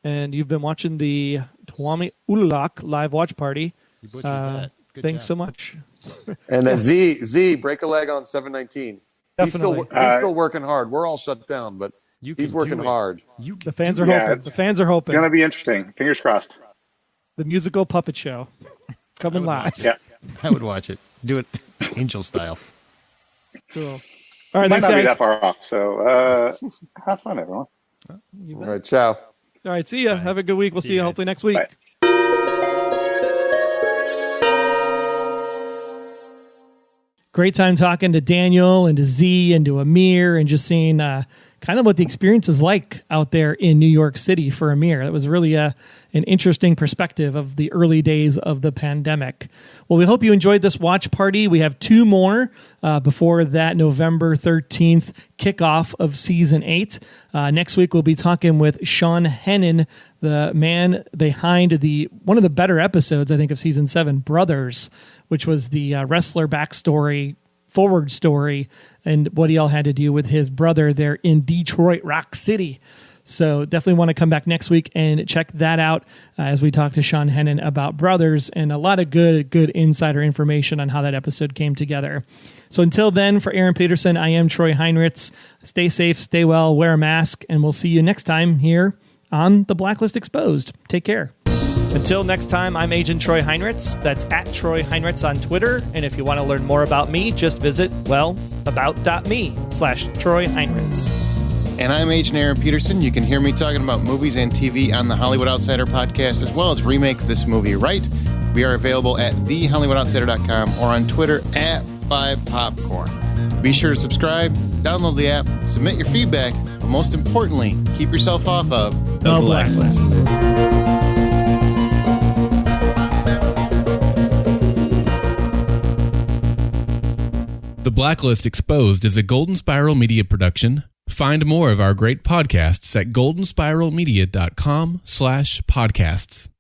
And you've been watching the Twamie Ullulaq live watch party. You butchered that. Good Thanks job. so much. And then Z, break a leg on 719. He's Definitely. still working hard. We're all shut down, but he's working hard. The fans are hoping. The fans are hoping. It's going to be interesting. Fingers crossed. The musical puppet show coming live. Yeah. I would watch it. Do it angel style. Cool. All right, Might thanks, not be guys. that far off. So have fun, everyone. You All bet. right, ciao. All right, see ya. Have a good week. We'll see you guys. hopefully next week. Bye. Great time talking to Daniel and to Zee and to Amir and just seeing kind of what the experience is like out there in New York City for Amir. That was really an interesting perspective of the early days of the pandemic. Well, we hope you enjoyed this watch party. We have 2 more before that November 13th kickoff of Season 8. Next week, we'll be talking with Sean Hennon, the man behind one of the better episodes, I think, of Season 7, Brothers, which was the wrestler backstory, forward story, and what he all had to do with his brother there in Detroit Rock City. So definitely want to come back next week and check that out as we talk to Sean Hennon about Brothers and a lot of good insider information on how that episode came together. So until then, for Aaron Peterson, I am Troy Heinritz. Stay safe, stay well, wear a mask, and we'll see you next time here on The Blacklist Exposed. Take care. Until next time, I'm Agent Troy Heinritz. That's at Troy Heinritz on Twitter. And if you want to learn more about me, just visit, about.me/Troy Heinritz. And I'm Agent Aaron Peterson. You can hear me talking about movies and TV on the Hollywood Outsider podcast, as well as Remake This Movie Right. We are available at thehollywoodoutsider.com or on Twitter at 5popcorn. Be sure to subscribe, download the app, submit your feedback, but most importantly, keep yourself off of the Blacklist. The Blacklist Exposed is a Golden Spiral Media production. Find more of our great podcasts at goldenspiralmedia.com/podcasts.